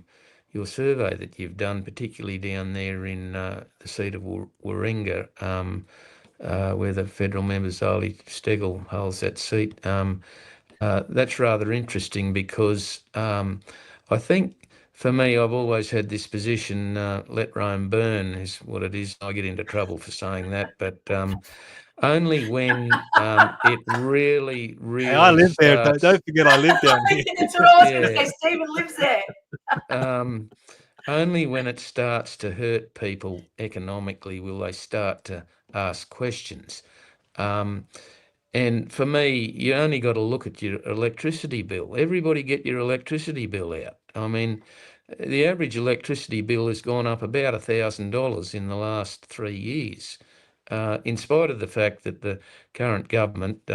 survey that you've done, particularly down there in the seat of Warringah, where the federal member Zali Steggall holds that seat. That's rather interesting because I think, for me, I've always had this position, let Rome burn is what it is. I get into trouble for saying that, but only when it really, really I live starts... there. Don't forget I live down here. That's what I was going to say. Stephen lives there. Only when it starts to hurt people economically will they start to ask questions. And for me, you only got to look at your electricity bill. Everybody get your electricity bill out. I mean, the average electricity bill has gone up about $1,000 in the last 3 years, in spite of the fact that the current government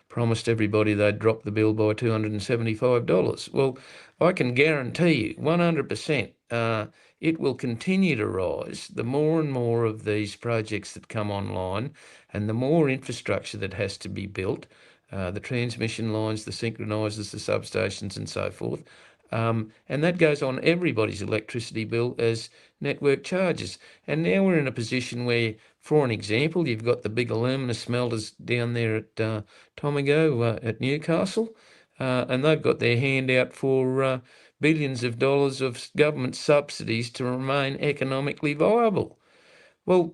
promised everybody they'd drop the bill by $275. Well, I can guarantee you 100% it will continue to rise. The more and more of these projects that come online and the more infrastructure that has to be built, the transmission lines, the synchronisers, the substations and so forth, and that goes on everybody's electricity bill as network charges. And now we're in a position where, for an example, you've got the big alumina smelters down there at Tomago at Newcastle, and they've got their hand out for billions of dollars of government subsidies to remain economically viable. Well,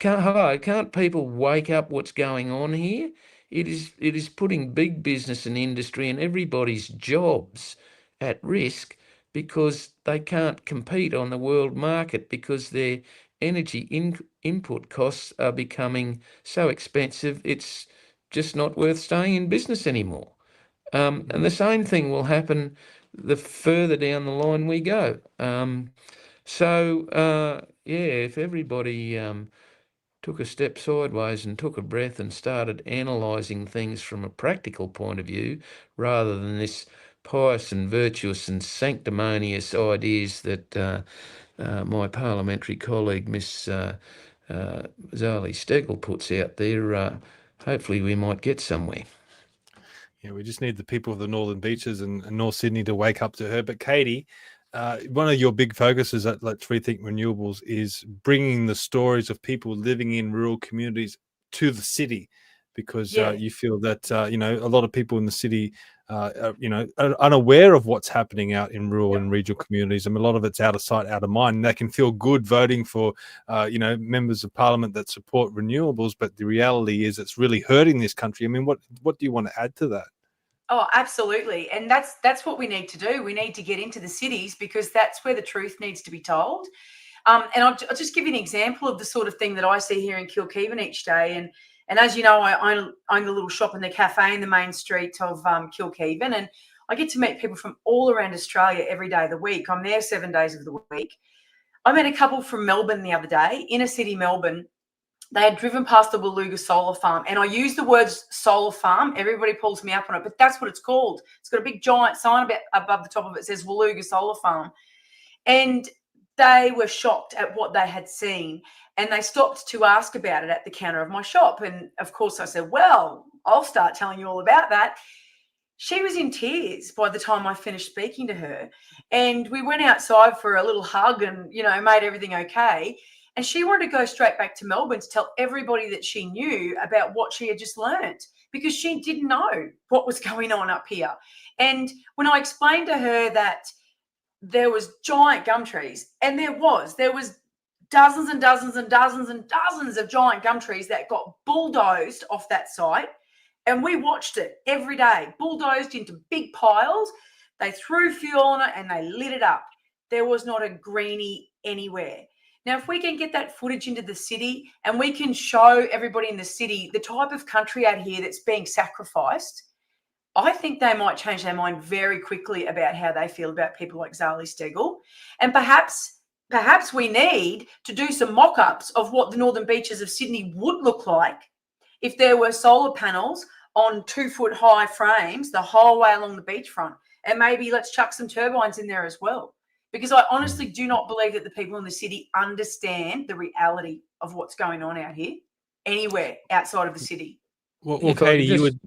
can't people wake up what's going on here? It is putting big business and industry and everybody's jobs at risk because they can't compete on the world market because their energy input costs are becoming so expensive it's just not worth staying in business anymore. And the same thing will happen the further down the line we go. If everybody took a step sideways and took a breath and started analysing things from a practical point of view rather than this pious and virtuous and sanctimonious ideas that my parliamentary colleague, Miss Zali Stegel, puts out there, hopefully we might get somewhere. Yeah, we just need the people of the Northern Beaches and North Sydney to wake up to her. But Katy, one of your big focuses at Let's Rethink Renewables is bringing the stories of people living in rural communities to the city, because you feel that a lot of people in the city are unaware of what's happening out in rural and regional communities. I mean, a lot of it's out of sight, out of mind. And they can feel good voting for members of parliament that support renewables, but the reality is it's really hurting this country. I mean, what do you want to add to that? Oh, absolutely. And that's what we need to do. We need to get into the cities because that's where the truth needs to be told. And I'll just give you an example of the sort of thing that I see here in Kilkeven each day. And as you know, I own the little shop in the cafe in the main street of Kilkeven, and I get to meet people from all around Australia every day of the week. I'm there 7 days of the week. I met a couple from Melbourne the other day, inner city Melbourne. They had driven past the Waluga solar farm, and I use the words solar farm. Everybody pulls me up on it, but that's what it's called. It's got a big giant sign above the top of it. It says Waluga solar farm. And they were shocked at what they had seen, and they stopped to ask about it at the counter of my shop. And of course I said, well, I'll start telling you all about that. She was in tears by the time I finished speaking to her, and we went outside for a little hug and, made everything okay. And she wanted to go straight back to Melbourne to tell everybody that she knew about what she had just learned, because she didn't know what was going on up here. And when I explained to her that there was giant gum trees, and there was dozens and dozens and dozens and dozens of giant gum trees that got bulldozed off that site, and we watched it every day, bulldozed into big piles. They threw fuel on it and they lit it up. There was not a greenie anywhere. Now, if we can get that footage into the city and we can show everybody in the city the type of country out here that's being sacrificed, I think they might change their mind very quickly about how they feel about people like Zali Stegel. And perhaps we need to do some mock-ups of what the Northern Beaches of Sydney would look like if there were solar panels on 2-foot-high frames the whole way along the beachfront. And maybe let's chuck some turbines in there as well. Because I honestly do not believe that the people in the city understand the reality of what's going on out here, anywhere outside of the city. Well, Katy, you would.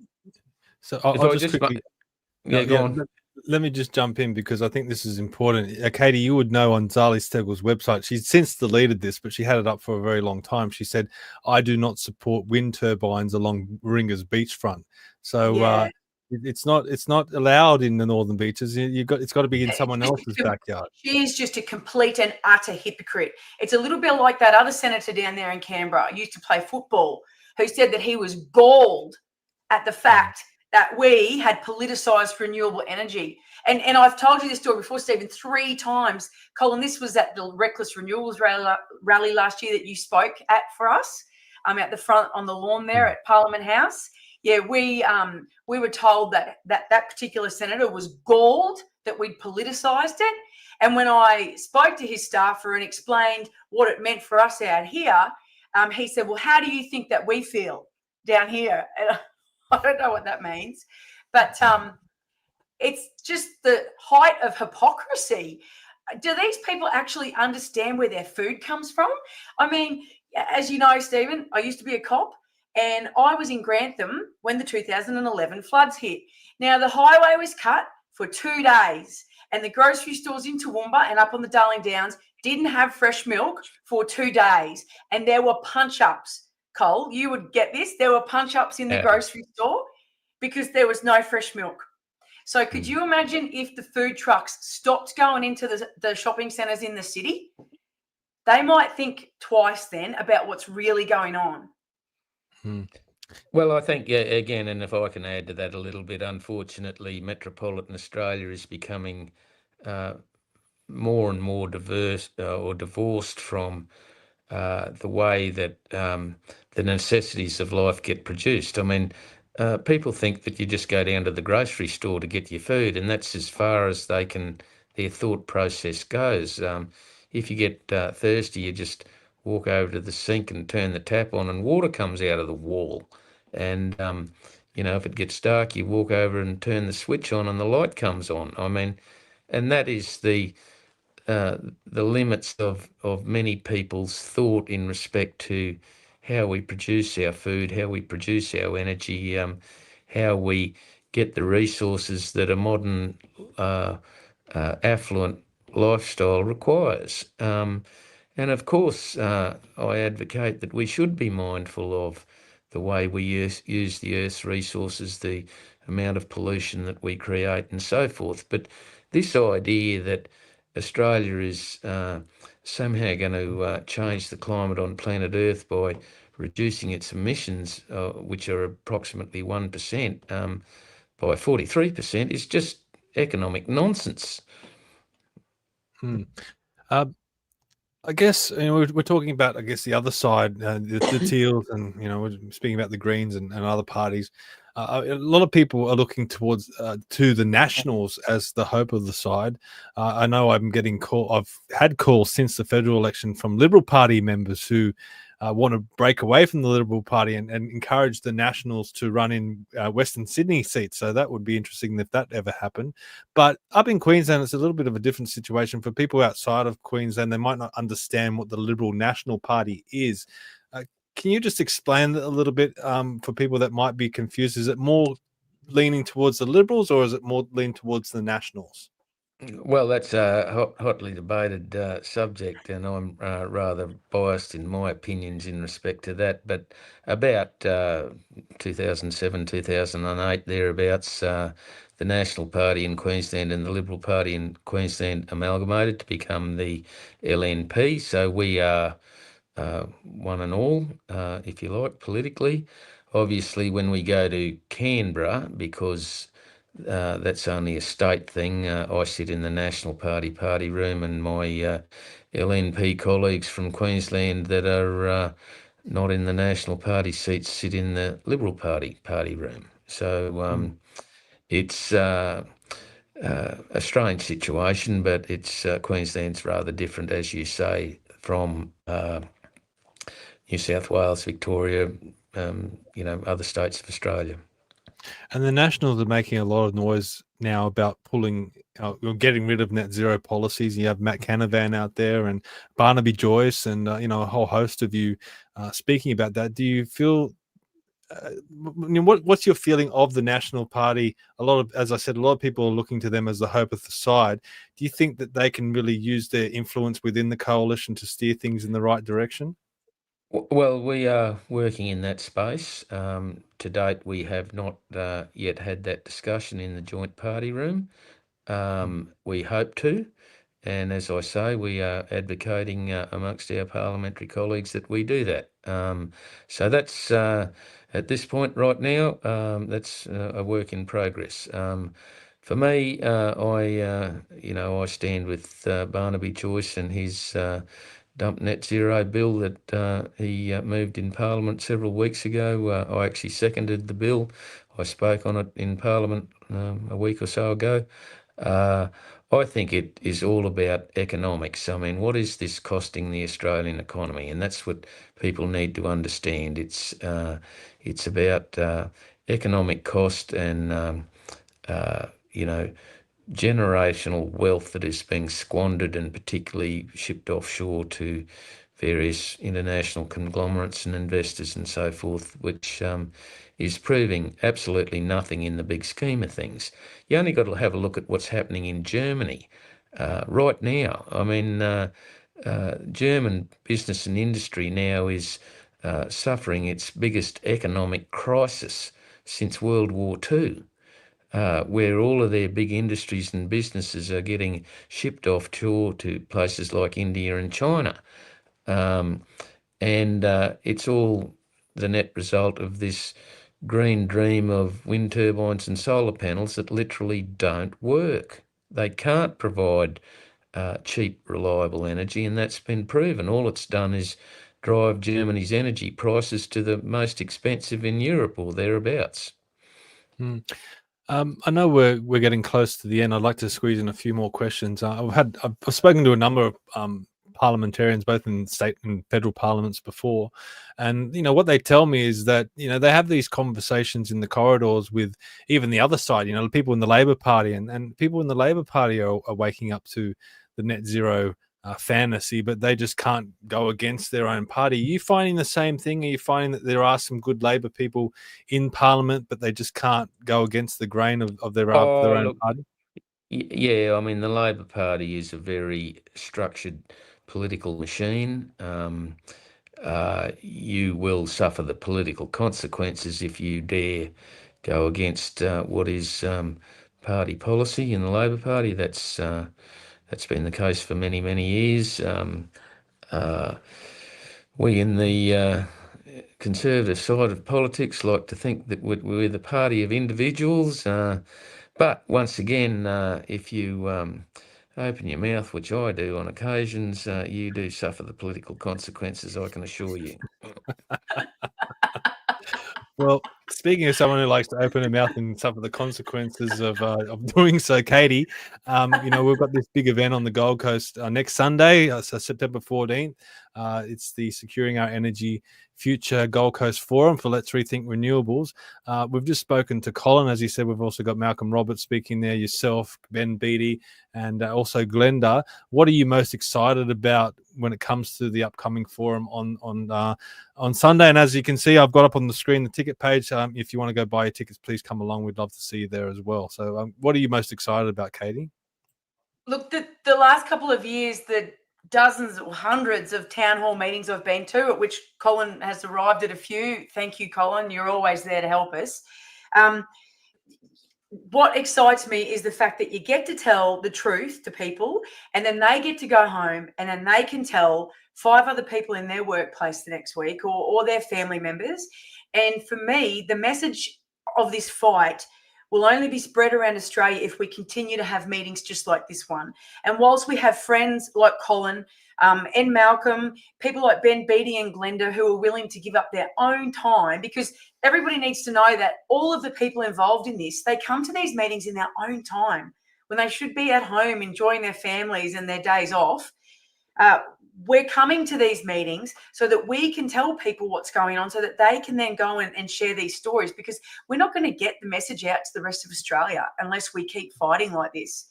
So I'll just quickly. Go on. Let me just jump in because I think this is important. Katy, you would know on Zali Stegel's website, she's since deleted this, but she had it up for a very long time. She said, "I do not support wind turbines along Warringah's beachfront." So. It's not allowed in the Northern Beaches. It's got to be in someone else's backyard. She's just a complete and utter hypocrite. It's a little bit like that other senator down there in Canberra who used to play football, who said that he was galled at the fact that we had politicised renewable energy. And I've told you this story before, Stephen, 3 times. Colin, this was at the Reckless Renewables rally last year that you spoke at for us, at the front on the lawn there at Parliament House. Yeah, we were told that particular senator was galled that we'd politicised it. And when I spoke to his staffer and explained what it meant for us out here, he said, well, how do you think that we feel down here? And I don't know what that means. But it's just the height of hypocrisy. Do these people actually understand where their food comes from? I mean, as you know, Stephen, I used to be a cop. And I was in Grantham when the 2011 floods hit. Now, the highway was cut for 2 days, and the grocery stores in Toowoomba and up on the Darling Downs didn't have fresh milk for 2 days. And there were punch-ups. Cole, you would get this. There were punch-ups in the grocery store because there was no fresh milk. So could you imagine if the food trucks stopped going into the shopping centres in the city? They might think twice then about what's really going on. Well, I think, again, and if I can add to that a little bit, unfortunately, metropolitan Australia is becoming more and more diverse or divorced from the way that the necessities of life get produced. I mean, people think that you just go down to the grocery store to get your food, and that's as far as their thought process goes. If you get thirsty, you just walk over to the sink and turn the tap on, and water comes out of the wall. And if it gets dark, you walk over and turn the switch on, and the light comes on. I mean, and that is the limits of many people's thought in respect to how we produce our food, how we produce our energy, how we get the resources that a modern affluent lifestyle requires. And of course, I advocate that we should be mindful of the way we use the Earth's resources, the amount of pollution that we create and so forth. But this idea that Australia is somehow going to change the climate on planet Earth by reducing its emissions, which are approximately 1%, by 43% is just economic nonsense. I guess we're talking about, the other side, the Teals, and we're speaking about the Greens and other parties. A lot of people are looking towards to the Nationals as the hope of the side. I know I've had calls since the federal election from Liberal Party members who want to break away from the Liberal Party and encourage the Nationals to run in Western Sydney seats. So that would be interesting if that ever happened. But up in Queensland, it's a little bit of a different situation. For people outside of Queensland, they might not understand what the Liberal National Party is. Can you just explain a little bit for people that might be confused? Is it more leaning towards the Liberals, or is it more leaning towards the Nationals? Well, that's a hotly debated subject, and I'm rather biased in my opinions in respect to that. But about 2007, 2008, thereabouts, the National Party in Queensland and the Liberal Party in Queensland amalgamated to become the LNP. So we are one and all, if you like, politically. Obviously, when we go to Canberra, because that's only a state thing, I sit in the National Party room, and my LNP colleagues from Queensland that are not in the National Party seats sit in the Liberal Party room. So it's a strange situation, but it's Queensland's rather different, as you say, from New South Wales, Victoria, other states of Australia. And the Nationals are making a lot of noise now about getting rid of net zero policies. You have Matt Canavan out there and Barnaby Joyce and, a whole host of you speaking about that. Do you feel, what's your feeling of the National Party? As I said, a lot of people are looking to them as the hope of the side. Do you think that they can really use their influence within the coalition to steer things in the right direction? Well, we are working in that space. To date, we have not yet had that discussion in the joint party room. We hope to. And as I say, we are advocating amongst our parliamentary colleagues that we do that. So that's, at this point right now, that's a work in progress. For me, I stand with Barnaby Joyce and his dump net zero bill that he moved in Parliament several weeks ago. I actually seconded the bill. I spoke on it in Parliament a week or so ago. I think it is all about economics. I mean, what is this costing the Australian economy? And that's what people need to understand. It's about economic cost and generational wealth that is being squandered and particularly shipped offshore to various international conglomerates and investors and so forth, which is proving absolutely nothing in the big scheme of things. You only got to have a look at what's happening in Germany right now. I mean, German business and industry now is suffering its biggest economic crisis since World War II. where all of their big industries and businesses are getting shipped offshore to places like India and China. And it's all the net result of this green dream of wind turbines and solar panels that literally don't work. They can't provide cheap, reliable energy, and that's been proven. All it's done is drive Germany's energy prices to the most expensive in Europe or thereabouts. I know we're getting close to the end. I'd like to squeeze in a few more questions. I've spoken to a number of parliamentarians, both in state and federal parliaments before, and what they tell me is that they have these conversations in the corridors with even the other side. People in the Labor Party, and people in the Labor Party are waking up to the net zero fantasy, but they just can't go against their own party. Are you finding the same thing? Are you finding that there are some good Labor people in Parliament, but they just can't go against the grain of their own party? Yeah, I mean, the Labor Party is a very structured political machine. You will suffer the political consequences if you dare go against what is party policy in the Labor Party. That's been the case for many, many years. We in the Conservative side of politics like to think that we're the party of individuals. But once again, if you open your mouth, which I do on occasions, you do suffer the political consequences, I can assure you. Well, speaking of someone who likes to open her mouth and suffer the consequences of doing so, Katy, we've got this big event on the Gold Coast next Sunday, so September 14th. It's the Securing Our Energy Future Gold Coast Forum for Let's Rethink Renewables. We've just spoken to Colin. As you said, we've also got Malcolm Roberts speaking there, yourself, Ben Beattie, and also Glenda. What are you most excited about when it comes to the upcoming forum on Sunday? And as you can see, I've got up on the screen the ticket page. If you want to go buy your tickets, please come along. We'd love to see you there as well. So what are you most excited about, Katy? Look, the last couple of years, the dozens or hundreds of town hall meetings I've been to, at which Colin has arrived at a few. Thank you, Colin. You're always there to help us. What excites me is the fact that you get to tell the truth to people, and then they get to go home and then they can tell 5 other people in their workplace the next week or their family members. And for me, the message of this fight will only be spread around Australia if we continue to have meetings just like this one. And whilst we have friends like Colin and Malcolm, people like Ben Beattie and Glenda who are willing to give up their own time, because everybody needs to know that all of the people involved in this, they come to these meetings in their own time when they should be at home enjoying their families and their days off. We're coming to these meetings so that we can tell people what's going on so that they can then go and share these stories, because we're not going to get the message out to the rest of Australia unless we keep fighting like this.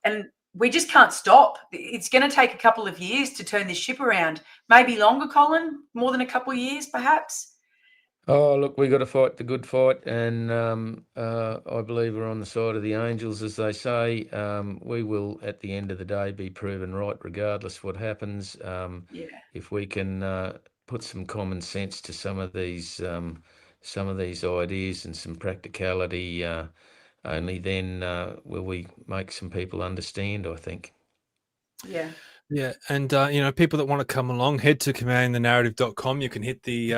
And we just can't stop. It's going to take a couple of years to turn this ship around. Maybe longer, Colin, more than a couple of years, perhaps. Oh, look, we got to fight the good fight, and I believe we're on the side of the angels, as they say. We will, at the end of the day, be proven right, regardless what happens. If we can put some common sense to some of these ideas and some practicality, only then will we make some people understand, I think. Yeah. Yeah, and people that want to come along, head to commandthenarrative.com. You can hit the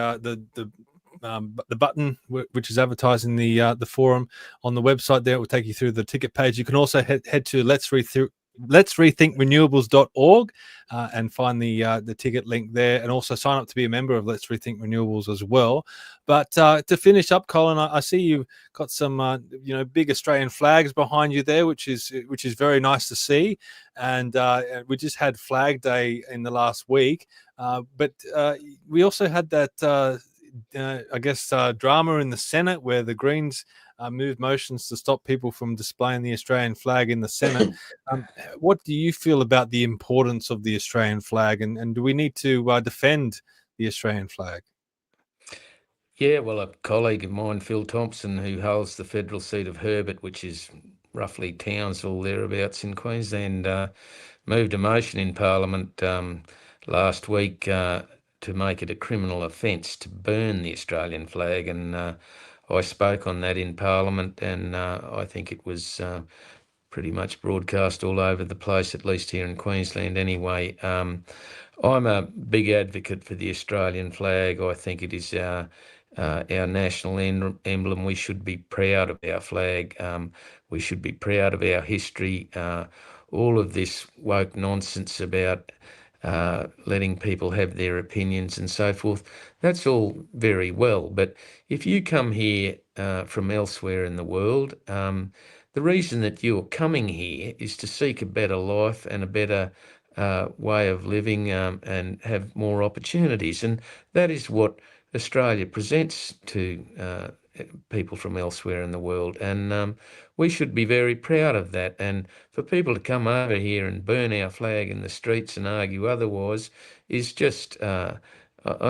button which is advertising the forum on the website. There it will take you through the ticket page. You can also head to let'srethinkrenewables.org and find the ticket link there, and also sign up to be a member of Let's Rethink Renewables as well. But to finish up, Colin, I see you've got some big Australian flags behind you there, which is very nice to see. And we just had Flag Day in the last week, but we also had that drama in the Senate where the Greens moved motions to stop people from displaying the Australian flag in the Senate. What do you feel about the importance of the Australian flag, and do we need to defend the Australian flag? Yeah, well, a colleague of mine, Phil Thompson, who holds the federal seat of Herbert, which is roughly Townsville, thereabouts in Queensland, moved a motion in Parliament last week to make it a criminal offence to burn the Australian flag, and I spoke on that in Parliament, and I think it was pretty much broadcast all over the place, at least here in Queensland anyway. I'm a big advocate for the Australian flag. I think it is our national emblem. We should be proud of our flag. We should be proud of our history. All of this woke nonsense about letting people have their opinions and so forth, that's all very well. But if you come here from elsewhere in the world, the reason that you're coming here is to seek a better life and a better way of living and have more opportunities. And that is what Australia presents to people from elsewhere in the world. And we should be very proud of that. And for people to come over here and burn our flag in the streets and argue otherwise is just, I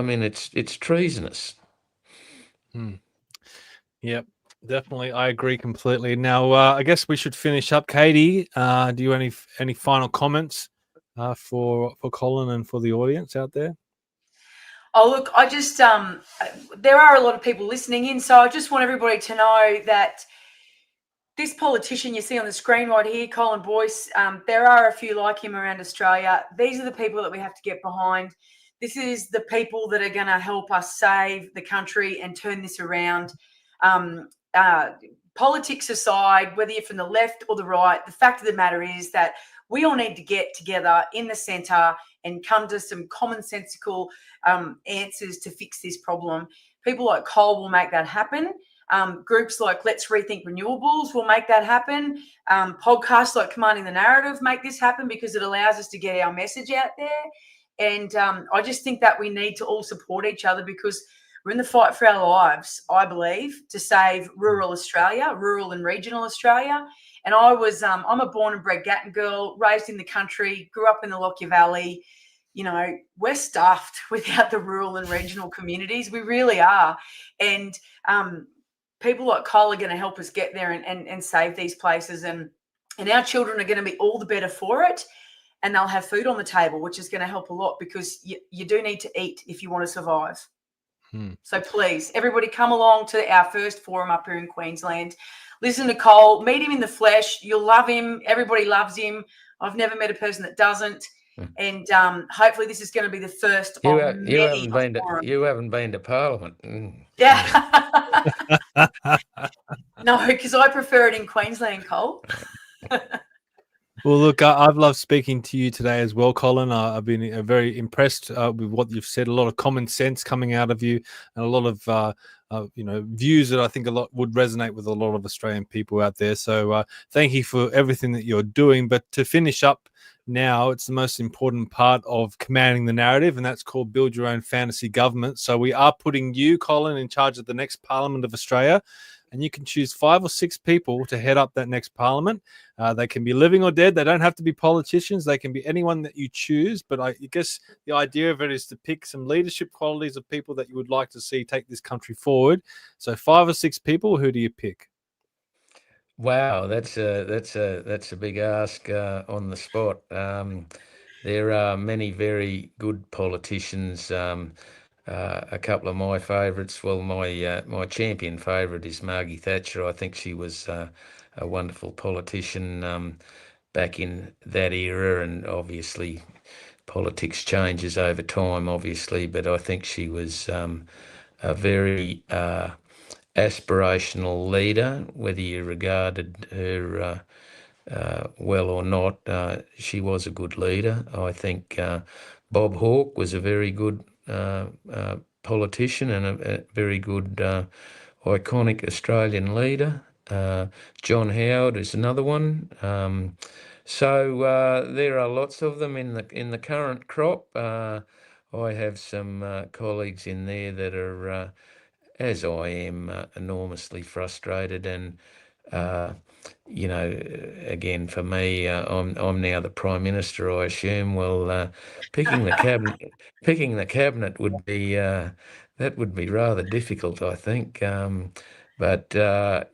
mean, it's treasonous. Yep. Definitely, I agree completely. Now, I guess we should finish up. Katie, do you have any final comments for Colin and for the audience out there? Oh, look, I just there are a lot of people listening in, so I just want everybody to know that this politician you see on the screen right here, Colin Boyce, there are a few like him around Australia. These are the people that we have to get behind. This is the people that are going to help us save the country and turn this around. Politics aside, whether you're from the left or the right, the fact of the matter is that we all need to get together in the centre and come to some commonsensical answers to fix this problem. People like Cole will make that happen. Groups like Let's Rethink Renewables will make that happen. Podcasts like Commanding the Narrative make this happen because it allows us to get our message out there. And I just think that we need to all support each other because we're in the fight for our lives, I believe, to save rural Australia, rural and regional Australia. And I was, I'm a born and bred Gatton girl, raised in the country, grew up in the Lockyer Valley. You know, we're stuffed without the rural and regional communities. We really are. And people like Cole are going to help us get there and save these places. And our children are going to be all the better for it. And they'll have food on the table, which is going to help a lot because you do need to eat if you want to survive. So please, everybody come along to our first forum up here in Queensland. Listen to Cole, meet him in the flesh. You'll love him. Everybody loves him. I've never met a person that doesn't. And hopefully this is going to be the first You of many. You haven't been to Parliament. Yeah. No, because I prefer it in Queensland, Cole. Well, look, I've loved speaking to you today as well, Colin. I've been very impressed with what you've said. A lot of common sense coming out of you, and a lot of views that I think would resonate with a lot of Australian people out there. So thank you for everything that you're doing. But to finish up now, it's the most important part of commanding the narrative, and that's called Build Your Own Fantasy Government. So we are putting you, Colin, in charge of the next Parliament of Australia. And you can choose 5 or 6 people to head up that next parliament. They can be living or dead. They don't have to be politicians. They can be anyone that you choose. But I guess the idea of it is to pick some leadership qualities of people that you would like to see take this country forward. So 5 or 6 people, who do you pick? Wow, that's a big ask on the spot. There are many very good politicians. A couple of my favourites. Well, my champion favourite is Margie Thatcher. I think she was a wonderful politician back in that era, and obviously politics changes over time, obviously, but I think she was a very aspirational leader, whether you regarded her well or not. She was a good leader. I think Bob Hawke was a very good politician and a very good iconic Australian leader. John Howard is another one. So there are lots of them in the current crop. I have some colleagues in there that are, as I am, enormously frustrated. And again, for me, I'm now the Prime Minister, I assume. Well, picking the cabinet would be that would be rather difficult, I think. That's a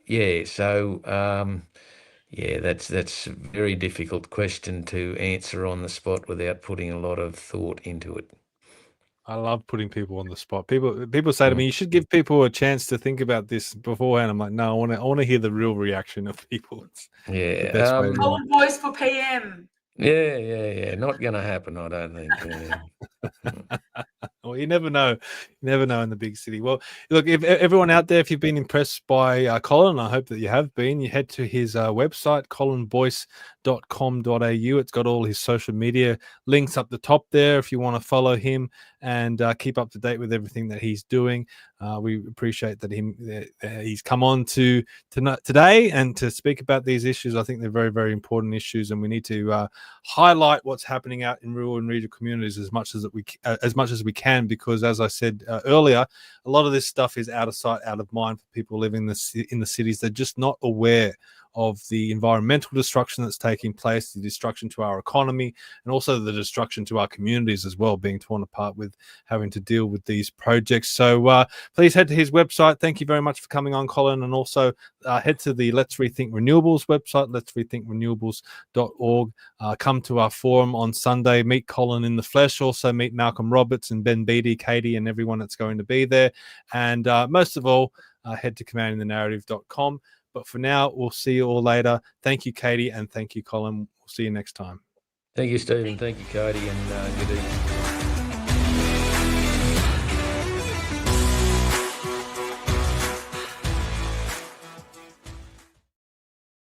very difficult question to answer on the spot without putting a lot of thought into it. I love putting people on the spot. People say to me, "You should give people a chance to think about this beforehand." I'm like, "No, I want to hear the real reaction of people." It's the best way to Colin Boyce for PM. Yeah. Not going to happen, I don't think. Well, you never know. You never know in the big city. Well, look, if everyone out there, if you've been impressed by Colin, I hope that you have been, you head to his website, colinboyce.com.au. It's got all his social media links up the top there if you want to follow him and keep up to date with everything that he's doing. We appreciate that he's come on to today and to speak about these issues. I think they're very, very important issues, and we need to highlight what's happening out in rural and regional communities as much as we can, because as I said earlier, a lot of this stuff is out of sight, out of mind for people living in the cities. They're just not aware of the environmental destruction that's taking place, the destruction to our economy, and also the destruction to our communities as well, being torn apart with having to deal with these projects. So please head to his website. Thank you very much for coming on, Colin, and also head to the Let's Rethink Renewables website, letsrethinkrenewables.org. Come to our forum on Sunday, meet Colin in the flesh, also meet Malcolm Roberts and Ben Beattie, Katy, and everyone that's going to be there. And most of all, head to commandingthenarrative.com. But for now, we'll see you all later. Thank you, Katy, and thank you, Colin. We'll see you next time. Thank you, Stephen. Thank you, Katy, and good evening.